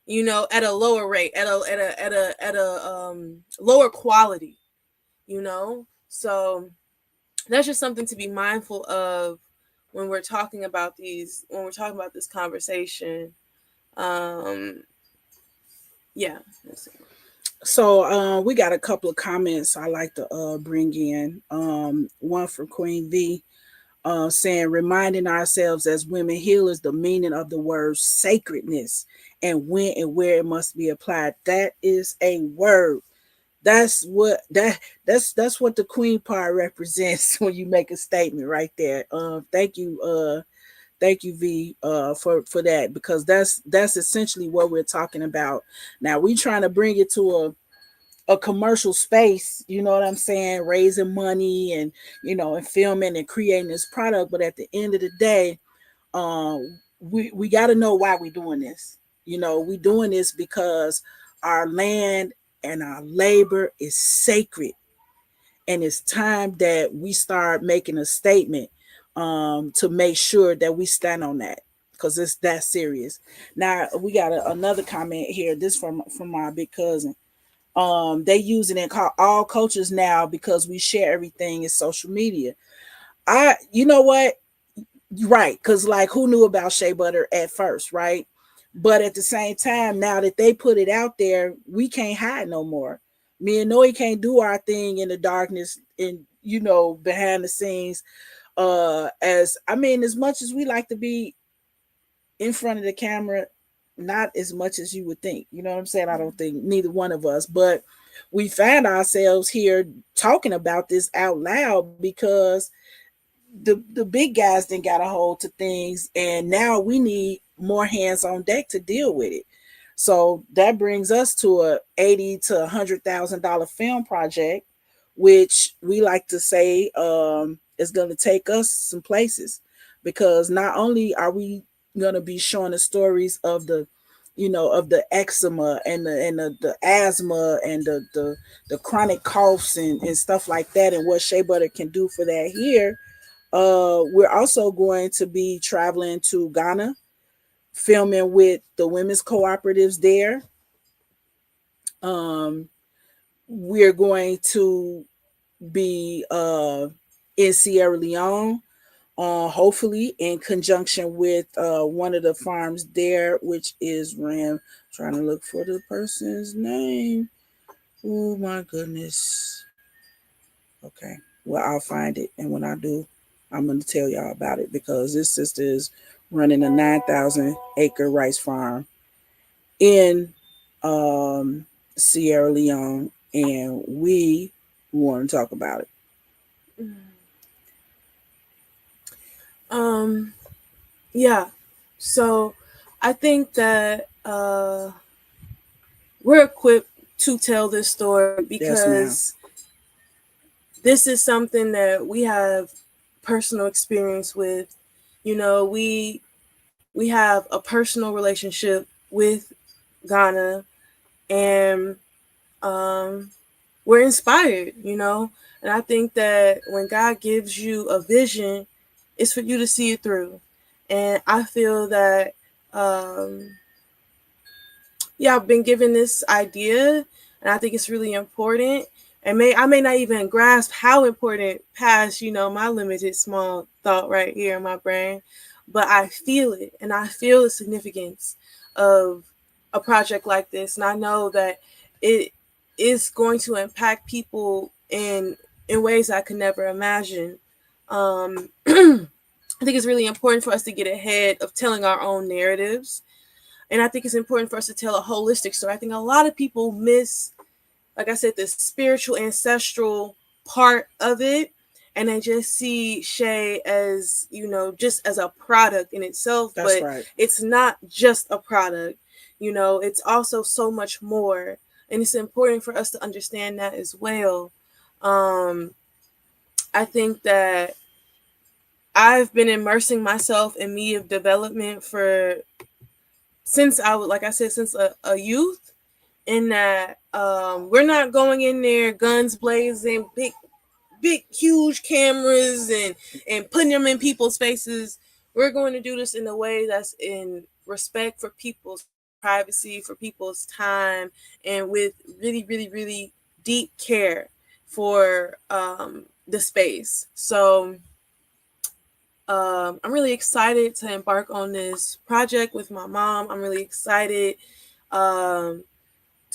you know, at a lower rate, at a lower quality, you know. So that's just something to be mindful of when we're talking about this conversation. Yeah. So we got a couple of comments I like to bring in. One from Queen V, saying, reminding ourselves as women healers the meaning of the word sacredness and when and where it must be applied. That is a word. That's what the queen part represents when you make a statement right there. Thank you, V, for that, because that's essentially what we're talking about. Now we trying to bring it to a commercial space, you know what I'm saying, raising money and, you know, and filming and creating this product. But at the end of the day, we got to know why we're doing this. You know, we doing this because our land and our labor is sacred, and it's time that we start making a statement to make sure that we stand on that, because it's that serious. Now we got another comment here. This from my big cousin. They using it called all cultures now because we share everything in social media. You know what? Right, because like who knew about Shea Butter at first, right? But at the same time, now that they put it out there, we can't hide no more. Me and Noe can't do our thing in the darkness and, you know, behind the scenes. As much as we like to be in front of the camera, not as much as you would think. You know what I'm saying? I don't think neither one of us, but we find ourselves here talking about this out loud because the big guys then got a hold to things, and now we need more hands on deck to deal with it. So that brings us to a $80,000 to $100,000 film project, which we like to say is going to take us some places, because not only are we going to be showing the stories of the, you know, of the eczema and the asthma and the chronic coughs and stuff like that, and what Shea Butter can do for that here. We're also going to be traveling to Ghana, filming with the women's cooperatives there. We're going to be in Sierra Leone, hopefully in conjunction with one of the farms there, which is Ram. Trying to look for the person's name. Oh my goodness. Okay. Well, I'll find it, and when I do, I'm going to tell y'all about it, because this sister is running a 9,000 acre rice farm in Sierra Leone, and we want to talk about it. Yeah. So I think that we're equipped to tell this story because this is something that we have personal experience with. You know, we have a personal relationship with Ghana, and we're inspired, you know. And I think that when God gives you a vision, it's for you to see it through. And I feel that I've been given this idea, and I think it's really important. And I may not even grasp how important past, you know, my limited small thought right here in my brain, but I feel it, and I feel the significance of a project like this, and I know that it is going to impact people in ways I could never imagine. I think it's really important for us to get ahead of telling our own narratives. And I think it's important for us to tell a holistic story. I think a lot of people miss, like I said, the spiritual, ancestral part of it. And they just see Shea as, you know, just as a product in itself. That's but right. It's not just a product. You know, it's also so much more. And it's important for us to understand that as well. I think that I've been immersing myself in media development since I was, like I said, since a youth. In that we're not going in there guns blazing, big huge cameras and putting them in people's faces. We're going to do this in a way that's in respect for people's privacy, for people's time, and with really, really, really deep care for the space. So I'm really excited to embark on this project with my mom. I'm really excited to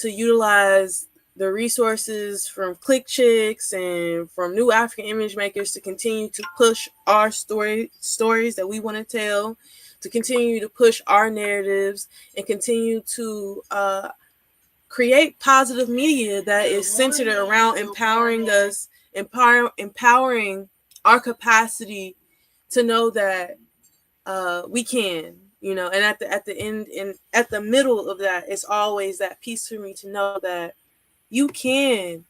utilize the resources from Click Chicks and from new African image makers to continue to push our stories that we want to tell, to continue to push our narratives, and continue to create positive media that is centered around empowering us, empowering our capacity to know that we can, and at the end and at the middle of that, it's always that piece for me to know that you can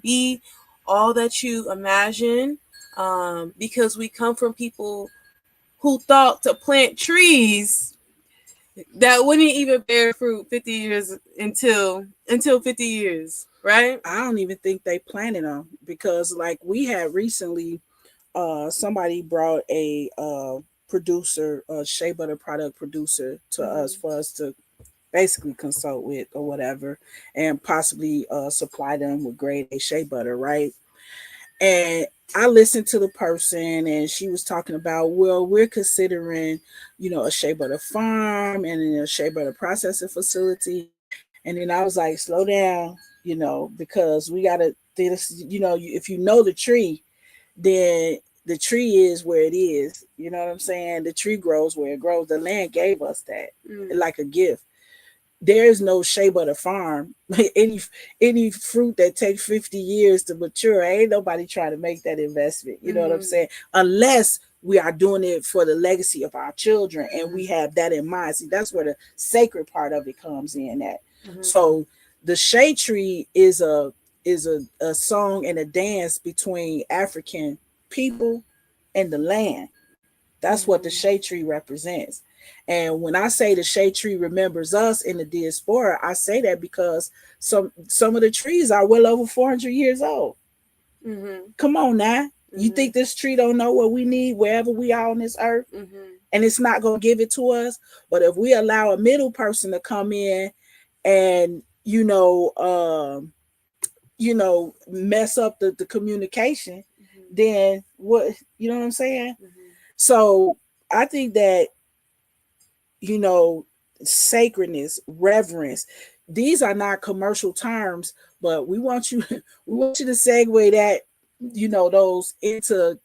be all that you imagine, because we come from people who thought to plant trees that wouldn't even bear fruit 50 years until 50 years, right? I don't even think they planted them, because like we had recently, somebody brought a producer, a shea butter product producer to us for us to basically consult with or whatever, and possibly supply them with grade A shea butter, right? And I listened to the person, and she was talking about, well, we're considering, a shea butter farm and a shea butter processing facility. And then I was like, slow down, because we got to, if you know the tree, then the tree is where it is. You know what I'm saying? The tree grows where it grows. The land gave us that like a gift. There is no shea butter farm. any fruit that takes 50 years to mature, ain't nobody trying to make that investment. You know what I'm saying? Unless we are doing it for the legacy of our children, and we have that in mind. See, that's where the sacred part of it comes in at. So the shea tree is a song and a dance between African people and the land. That's what the shea tree represents. And when I say the shea tree remembers us in the diaspora, I say that because some of the trees are well over 400 years old. Come on now. You think this tree don't know what we need wherever we are on this earth? And it's not going to give it to us? But if we allow a middle person to come in and, mess up the communication, then what, you know what I'm saying? So I think that, sacredness, reverence, these are not commercial terms, but we want you to segue that, those into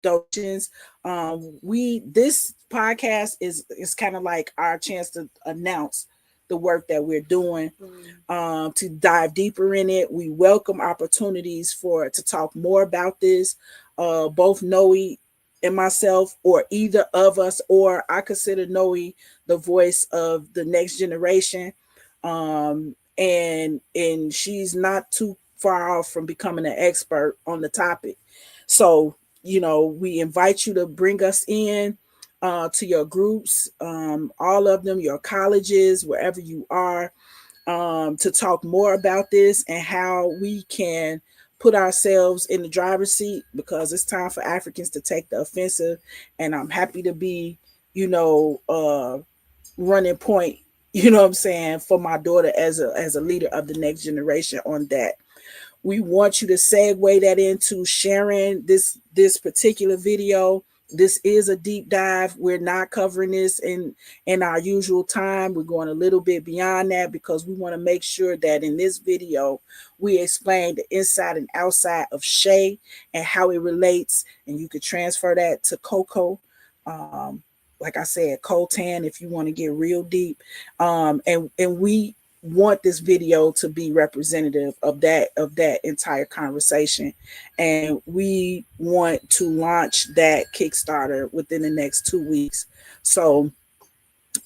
donations. This podcast is kind of like our chance to announce the work that we're doing, to dive deeper in it. We welcome opportunities to talk more about this. Both Noe and myself, or either of us, or I consider Noe the voice of the next generation. And she's not too far off from becoming an expert on the topic. So, we invite you to bring us in to your groups, all of them, your colleges, wherever you are, to talk more about this and how we can put ourselves in the driver's seat, because it's time for Africans to take the offensive. And I'm happy to be, running point, what I'm saying, for my daughter as a leader of the next generation on that. We want you to segue that into sharing this particular video. This is a deep dive. We're not covering this in our usual time. We're going a little bit beyond that, because we want to make sure that in this video, we explain the inside and outside of shea and how it relates. And you could transfer that to cocoa. Like I said, coltan, if you want to get real deep. And we want this video to be representative of that entire conversation, and we want to launch that Kickstarter within the next 2 weeks. So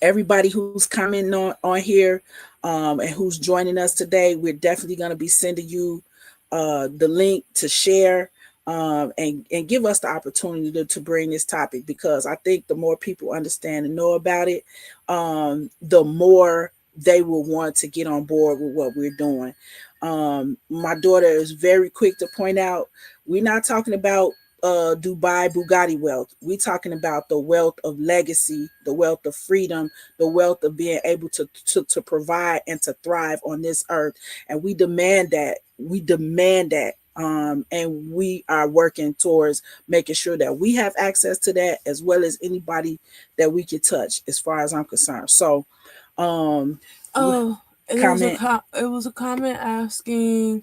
everybody who's coming on here and who's joining us today, we're definitely going to be sending you the link to share. and give us the opportunity to bring this topic, because I think the more people understand and know about it, the more they will want to get on board with what we're doing. My daughter is very quick to point out, we're not talking about Dubai Bugatti wealth. We're talking about the wealth of legacy, the wealth of freedom, the wealth of being able to provide and to thrive on this earth. And we demand that. We demand that. And we are working towards making sure that we have access to that, as well as anybody that we can touch, as far as I'm concerned. So, Oh, and comment. it was a comment asking,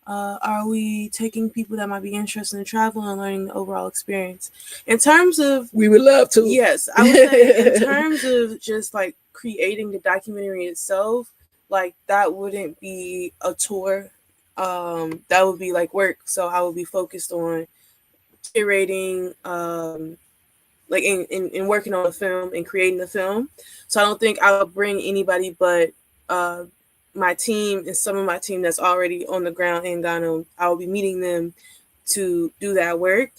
are we taking people that might be interested in travel and learning the overall experience? In terms of, We would love to. yes, I would say in terms of just like creating the documentary itself, like that wouldn't be a tour. That would be like work. So I would be focused on curating, like in working on the film and creating the film. So I don't think I would bring anybody but my team and some of my team that's already on the ground in Ghana. I will be meeting them to do that work.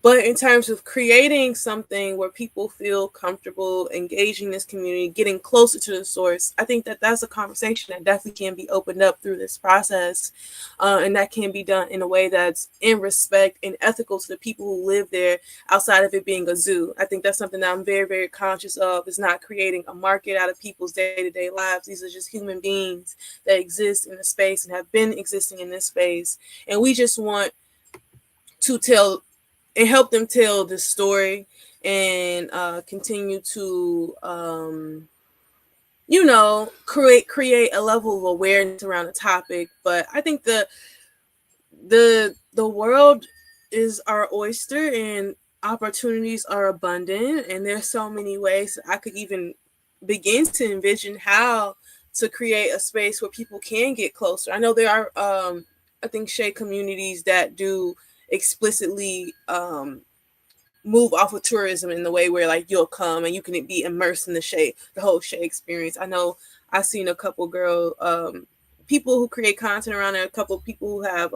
But in terms of creating something where people feel comfortable engaging this community, getting closer to the source, I think that that's a conversation that definitely can be opened up through this process. And that can be done in a way that's in respect and ethical to the people who live there, outside of it being a zoo. I think that's something that I'm very, very conscious of, is not creating a market out of people's day-to-day lives. These are just human beings that exist in the space and have been existing in this space. And we just want to tell and help them tell this story and continue to create a level of awareness around the topic. But I think the world is our oyster and opportunities are abundant, and there's so many ways I could even begin to envision how to create a space where people can get closer. I know there are I think Shea communities that do explicitly move off of tourism in the way where like you'll come and you can be immersed in the whole Shea experience. I know I've seen a couple people who create content around there, a couple of people who have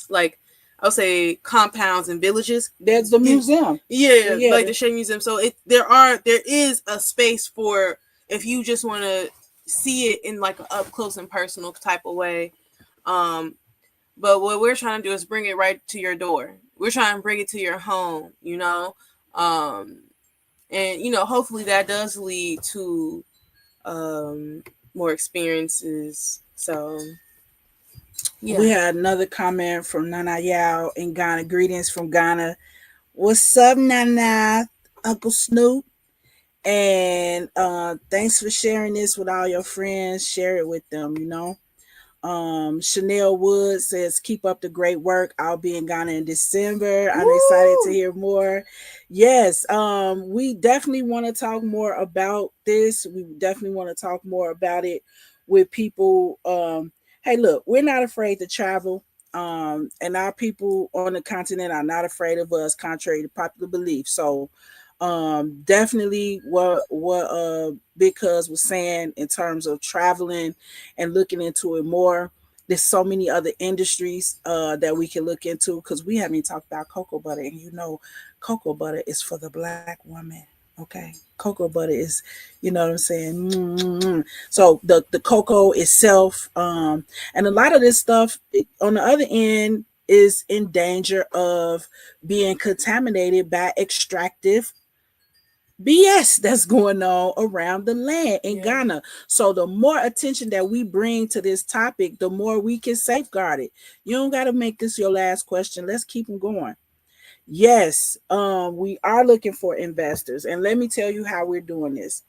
like I'll say compounds and villages. There's the museum. Yeah, like the Shea Museum. So there is a space for if you just want to see it in like an up close and personal type of way. But what we're trying to do is bring it right to your door. We're trying to bring it to your home, and hopefully that does lead to more experiences. So yeah. We had another comment from Nana Yao in Ghana. Greetings from Ghana. What's up, Nana? Uncle Snoop. And thanks for sharing this with all your friends. Share it with them, Chanel Wood says, keep up the great work. I'll be in Ghana in December. I'm excited to hear more. Yes, we definitely want to talk more about this. We definitely want to talk more about it with people. Hey, look, we're not afraid to travel. And our people on the continent are not afraid of us, contrary to popular belief. So definitely what Big Cuz was saying in terms of traveling and looking into it more. There's so many other industries that we can look into, because we haven't talked about cocoa butter, and cocoa butter is for the Black woman. Okay, cocoa butter is, you know what I'm saying. Mm-hmm. So the cocoa itself, and a lot of this stuff on the other end is in danger of being contaminated by extractive BS that's going on around the land in Ghana. So the more attention that we bring to this topic, the more we can safeguard it. You don't got to make this your last question. Let's keep them going. Yes, we are looking for investors. And let me tell you how we're doing this.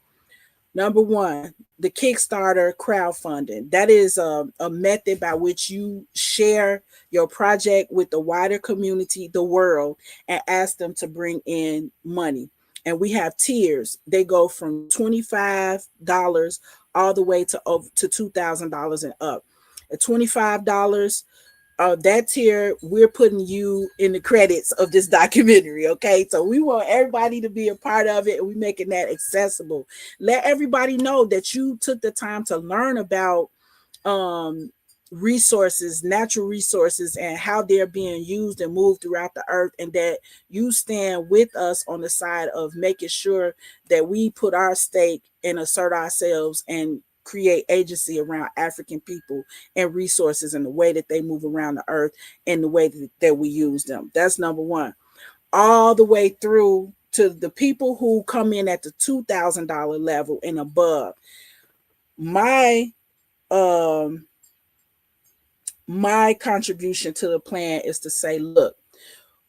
Number one, the Kickstarter crowdfunding. That is a method by which you share your project with the wider community, the world, and ask them to bring in money. And we have tiers. They go from $25 all the way to $2,000 and up. At $25, that tier, we're putting you in the credits of this documentary. Okay, so we want everybody to be a part of it, and we're making that accessible. Let everybody know that you took the time to learn about resources, natural resources, and how they're being used and moved throughout the earth, and that you stand with us on the side of making sure that we put our stake and assert ourselves and create agency around African people and resources and the way that they move around the earth and the way that we use them. That's number one. All the way through to the people who come in at the $2,000 level and above. My my contribution to the plan is to say, look,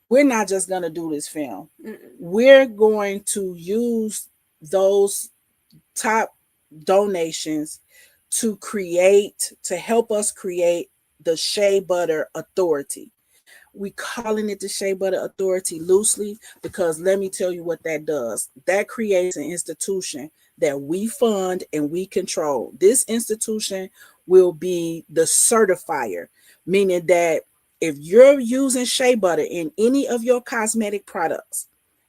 we're not just going to do this film. We're going to use those top donations to help us create the Shea Butter Authority. We calling it the Shea Butter Authority loosely because let me tell you what that does. That creates an institution that we fund and we control. This institution will be the certifier, meaning that if you're using shea butter in any of your cosmetic products,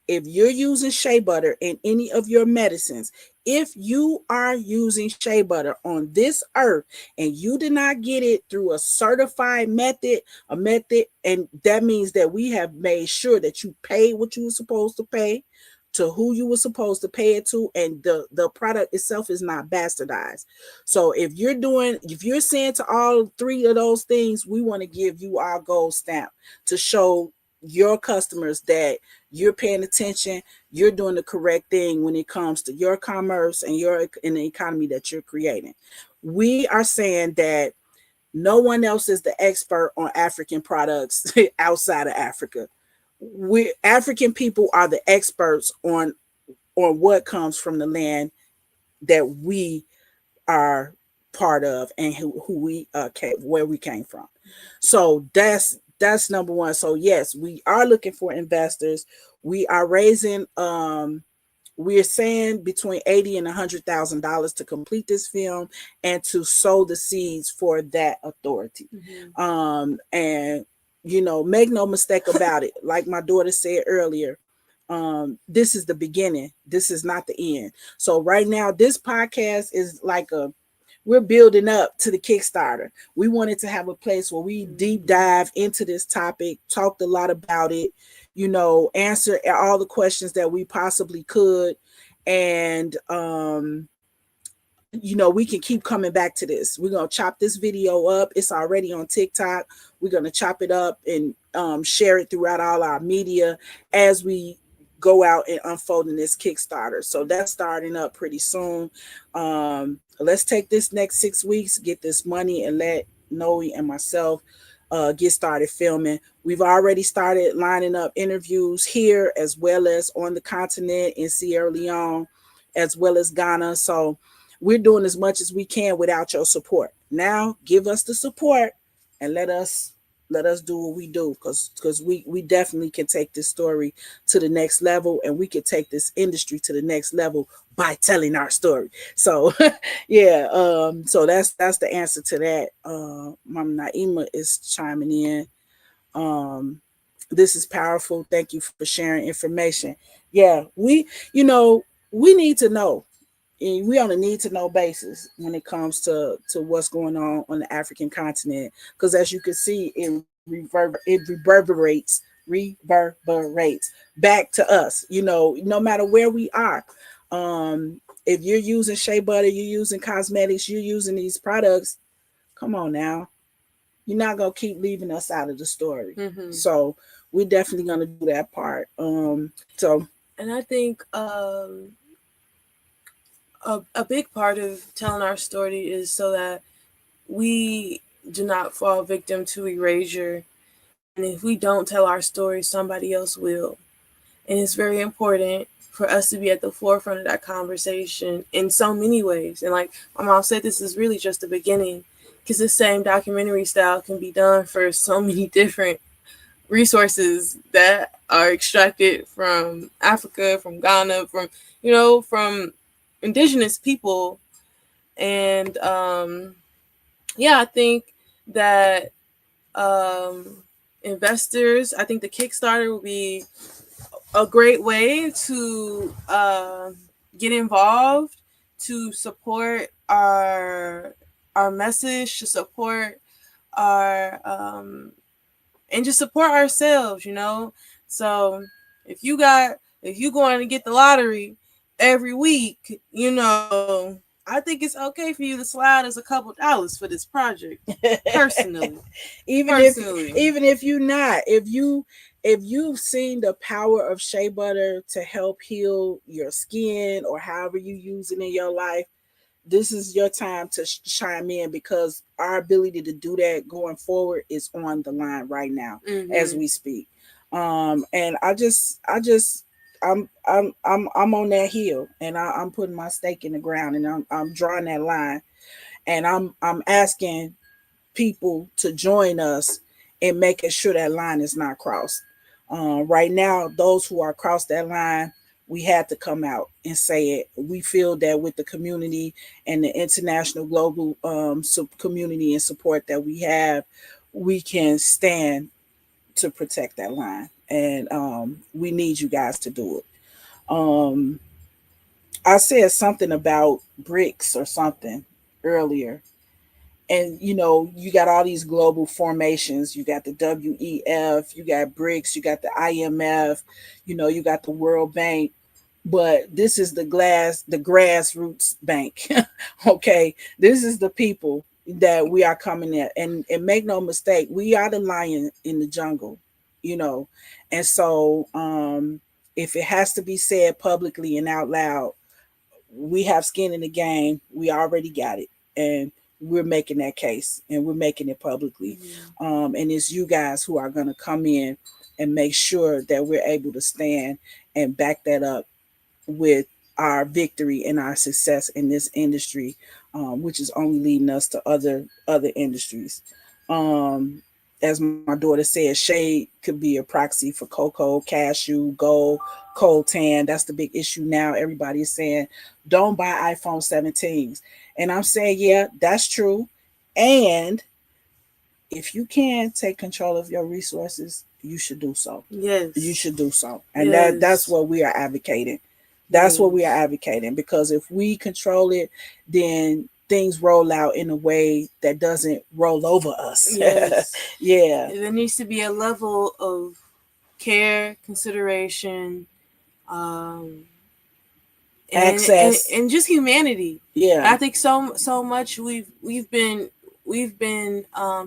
if you're using shea butter in any of your medicines, if you are using shea butter on this earth and you did not get it through a certified method, and that means that we have made sure that you paid what you were supposed to pay to who you were supposed to pay it to, and the product itself is not bastardized. So if you're saying to all three of those things, we want to give you our gold stamp to show your customers that you're paying attention, you're doing the correct thing when it comes to your commerce and in the economy that you're creating. We are saying that no one else is the expert on African products outside of Africa. We African people are the experts on what comes from the land that we are part of and who we where we came from. So that's number one. So yes, we are looking for investors. We are raising we're saying between $80,000 and $100,000 to complete this film and to sow the seeds for that authority. And make no mistake about it. Like my daughter said earlier, this is the beginning. This is not the end. So right now, this podcast is like we're building up to the Kickstarter. We wanted to have a place where we deep dive into this topic, talked a lot about it, answer all the questions that we possibly could. And, we can keep coming back to this. We're going to chop this video up. It's already on TikTok. We're going to chop it up and share it throughout all our media as we go out and unfolding this Kickstarter. So that's starting up pretty soon. Let's take this next 6 weeks, get this money, and let Noe and myself get started filming. We've already started lining up interviews here as well as on the continent in Sierra Leone, as well as Ghana. So we're doing as much as we can without your support. Now give us the support and let us do what we do, because we definitely can take this story to the next level, and we can take this industry to the next level by telling our story. So yeah, so that's the answer to that. Mama Naima is chiming in. This is powerful. Thank you for sharing information. Yeah, we need to know. We on a need to know basis when it comes to what's going on the African continent, because as you can see, it reverberates back to us. No matter where we are. If you're using shea butter, you're using cosmetics, you're using these products, come on now. You're not gonna keep leaving us out of the story. So we're definitely gonna do that part. And I think a big part of telling our story is so that we do not fall victim to erasure. And if we don't tell our story, somebody else will. And it's very important for us to be at the forefront of that conversation in so many ways. And like my mom said, this is really just the beginning, because the same documentary style can be done for so many different resources that are extracted from Africa, from Ghana, from indigenous people. And I think that investors, I think the Kickstarter will be a great way to get involved, to support our message, to support and just support ourselves, you know. So if you going to get the lottery every week, you know, I think it's okay for you to slide us a couple dollars for this project. Personally. even if you not, if you've seen the power of shea butter to help heal your skin or however you use it in your life, this is your time to chime in, because our ability to do that going forward is on the line right now as we speak. And I'm on that hill, and I'm putting my stake in the ground, and I'm drawing that line, and I'm asking people to join us in making sure that line is not crossed. Right now, those who are across that line, we had to come out and say it. We feel that with the community and the international global community and support that we have, we can stand to protect that line. And we need you guys to do it. Um, I said something about bricks or something earlier, and you got all these global formations. You got the WEF, you got BRICS, you got the IMF, you got the World Bank, but this is the grassroots bank. Okay, this is the people that we are coming at, and make no mistake, we are the lion in the jungle, you know and so if it has to be said publicly and out loud, we have skin in the game. We already got it, and we're making that case, and we're making it publicly. And it's you guys who are going to come in and make sure that we're able to stand and back that up with our victory and our success in this industry, which is only leading us to other industries. As my daughter said, shade could be a proxy for cocoa, cashew, gold, coltan. That's the big issue now. Everybody is saying, don't buy iPhone 17s. And I'm saying, yeah, that's true. And if you can take control of your resources, you should do so. Yes. You should do so. And that's what we are advocating. That's what we are advocating, because if we control it, then things roll out in a way that doesn't roll over us. Yes. Yeah. There needs to be a level of care, consideration, access, and just humanity. Yeah. I think so much we've been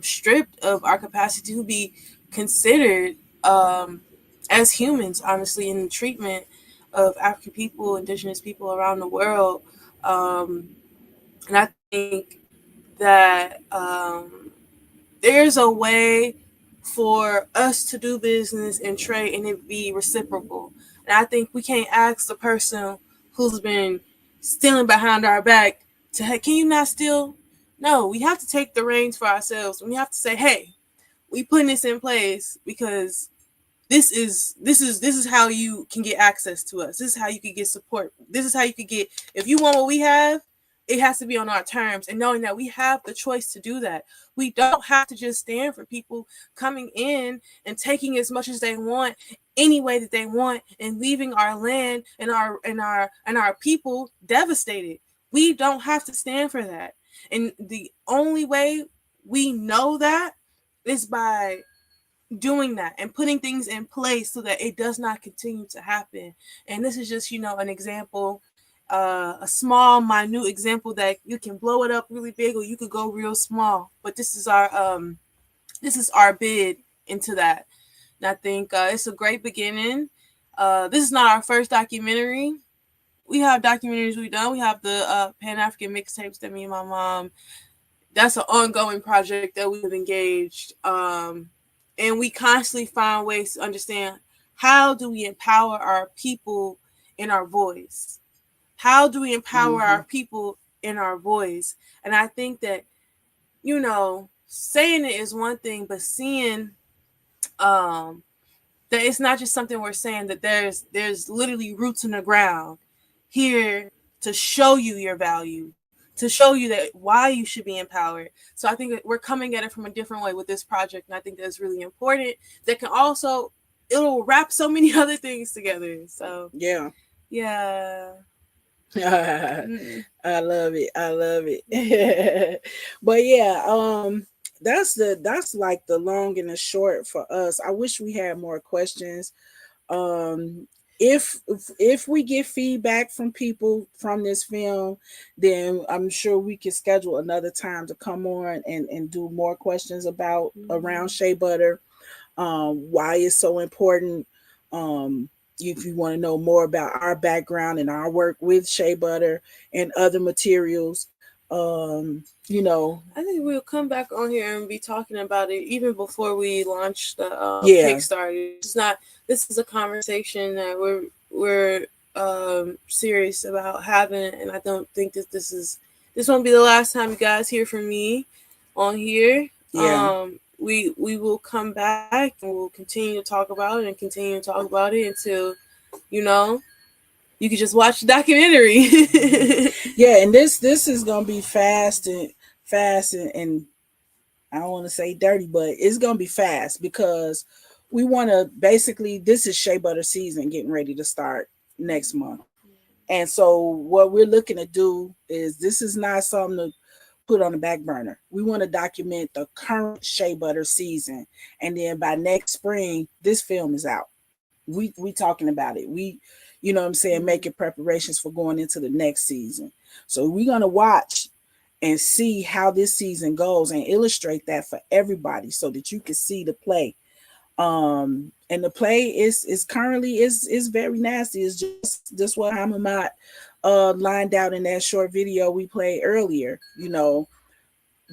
stripped of our capacity to be considered as humans, honestly, in the treatment of African people, indigenous people around the world. And I think that there's a way for us to do business and trade and it be reciprocal. And I think we can't ask the person who's been stealing behind our back to, hey, can you not steal? No, we have to take the reins for ourselves. We have to say, hey, we putting this in place because this is how you can get access to us. This is how you can get support. This is how you can get, if you want what we have, it has to be on our terms, and knowing that we have the choice to do that. We don't have to just stand for people coming in and taking as much as they want, any way that they want, and leaving our land and our people devastated. We don't have to stand for that. And the only way we know that is by doing that and putting things in place so that it does not continue to happen. And this is just, an example, a small, minute example that you can blow it up really big or you could go real small. But this is our bid into that. And I think it's a great beginning. This is not our first documentary. We have documentaries we've done. We have the Pan-African mixtapes that me and my mom, that's an ongoing project that we've engaged. And we constantly find ways to understand, how do we empower our people in our voice? How do we empower our people in our voice? And I think that, saying it is one thing, but seeing that it's not just something we're saying, that there's literally roots in the ground here to show you your value, to show you that why you should be empowered. So I think that we're coming at it from a different way with this project, and I think that's really important. That can also, it'll wrap so many other things together. So yeah. I love it. But yeah, that's like the long and the short for us. I wish we had more questions. um if we get feedback from people from this film, then I'm sure we can schedule another time to come on and do more questions about around shea butter, why it's so important. um if you want to know more about our background and our work with shea butter and other materials, you know. I think we'll come back on here and be talking about it even before we launch the Yeah, Kickstarter. It's not. This is a conversation that we're serious about having, and I don't think that this won't be the last time you guys hear from me on here. yeah. We will come back and we'll continue to talk about it and continue to talk about it until, you know, you can just watch the documentary. Yeah, and this is gonna be fast and I don't want to say dirty, but it's gonna be fast because we want to basically, this is shea butter season getting ready to start next month. And so what we're looking to do is, this is not something to put on the back burner. We want to document the current shea butter season, and then by next spring, this film is out. We talking about it. We, you know what I'm saying, making preparations for going into the next season. So we're gonna watch and see how this season goes and illustrate that for everybody so that you can see the play. And the play is currently is very nasty. It's just what Hamamat lined out in that short video we played earlier. You know,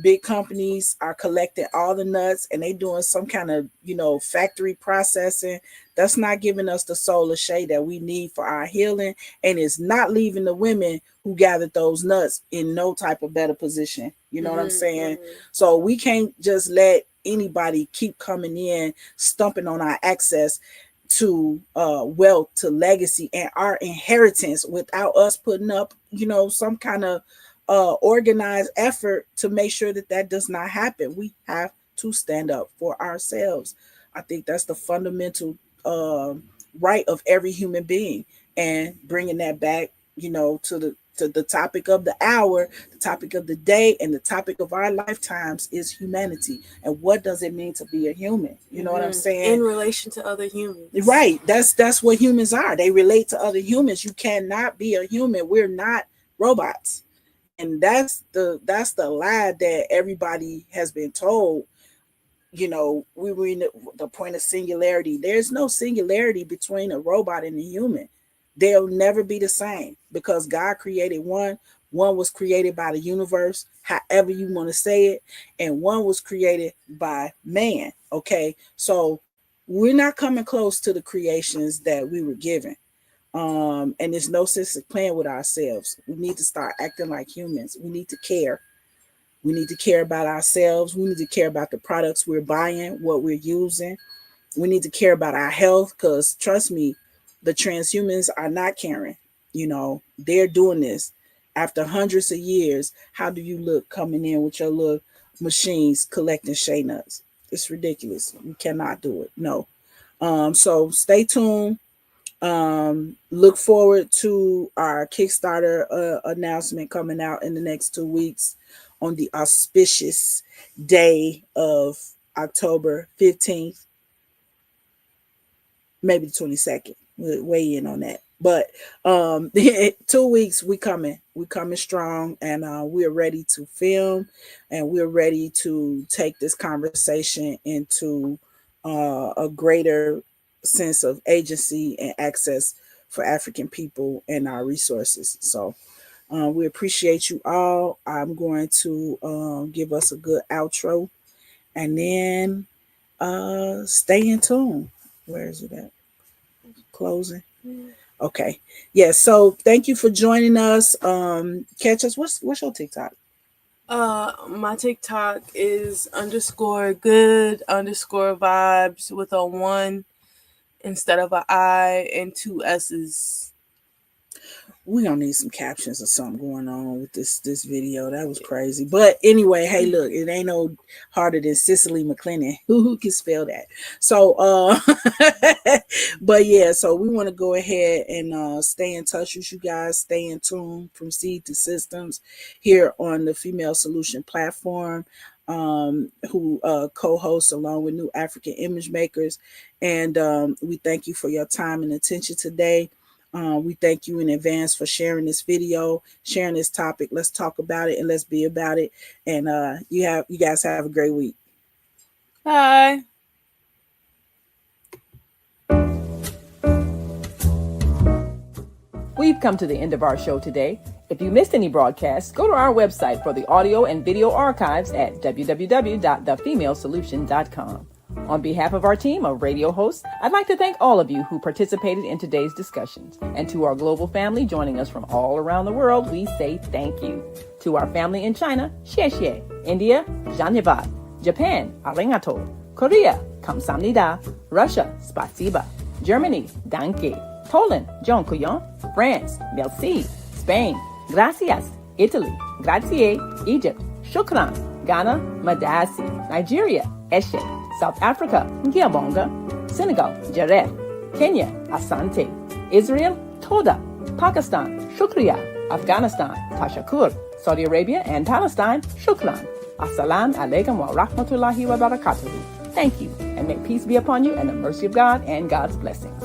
big companies are collecting all the nuts and they doing some kind of, you know, factory processing that's not giving us the soul of shea that we need for our healing, and it's not leaving the women who gathered those nuts in no type of better position. You know what I'm saying? So we can't just let anybody keep coming in stumping on our access to wealth, to legacy and our inheritance without us putting up, you know, some kind of organized effort to make sure that that does not happen. We have to stand up for ourselves. I think that's the fundamental right of every human being, and bringing that back, you know, to the topic of the hour, the topic of the day, and the topic of our lifetimes is humanity. And what does it mean to be a human? You know what I'm saying? In relation to other humans. Right. That's what humans are. They relate to other humans. You cannot be a human. We're not robots. And that's the lie that everybody has been told. You know, we were in the point of singularity. There's no singularity between a robot and a human. They'll never be the same because God created one. One was created by the universe, however you want to say it, and one was created by man. Okay, so we're not coming close to the creations that we were given. And there's no sense of playing with ourselves. We need to start acting like humans. We need to care. We need to care about ourselves. We need to care about the products we're buying, what we're using. We need to care about our health, because trust me, the transhumans are not caring. You know, they're doing this after hundreds of years. How do you look coming in with your little machines collecting shea nuts? It's ridiculous. You cannot do it. No. So stay tuned. Look forward to our Kickstarter announcement coming out in the next 2 weeks on the auspicious day of October 15th, maybe the 22nd. We'll weigh in on that. But 2 weeks, we coming strong, and we're ready to film, and we're ready to take this conversation into a greater sense of agency and access for African people and our resources. So we appreciate you all. I'm going to give us a good outro, and then stay in tune. Where is it at? Closing. Okay. Yeah. So thank you for joining us. Catch us. What's your TikTok? My TikTok is _good_vibes with a 1 instead of an I and 2 S's. We gonna need some captions or something going on with this video. That was crazy. But anyway, hey, look, it ain't no harder than Cicely McClennan. Who can spell that? So but yeah, so we want to go ahead and stay in touch with you guys, stay in tune from seed to systems here on the Female Solution platform. who co-hosts along with New African Image Makers. And we thank you for your time and attention today. We thank you in advance for sharing this video, sharing this topic. Let's talk about it and let's be about it. And you guys have a great week. Bye. We've come to the end of our show today. If you missed any broadcasts, go to our website for the audio and video archives at www.thefemalesolution.com. On behalf of our team of radio hosts, I'd like to thank all of you who participated in today's discussions. And to our global family joining us from all around the world, we say thank you. To our family in China, xie xie. India, Dhanyavad. Japan, arigato. Korea, kamsamnida. Russia, spasiba. Germany, danke. Poland, dziękuję. France, merci. Spain, gracias. Italy, grazie. Egypt, shukran. Ghana, madasi. Nigeria, eshe. South Africa, ngiyabonga. Senegal, jareh. Kenya, asante. Israel, toda. Pakistan, shukriya. Afghanistan, tashakur. Saudi Arabia and Palestine, shukran. Assalamu alaikum wa rahmatullahi wa barakatuhu. Thank you, and may peace be upon you and the mercy of God and God's blessings.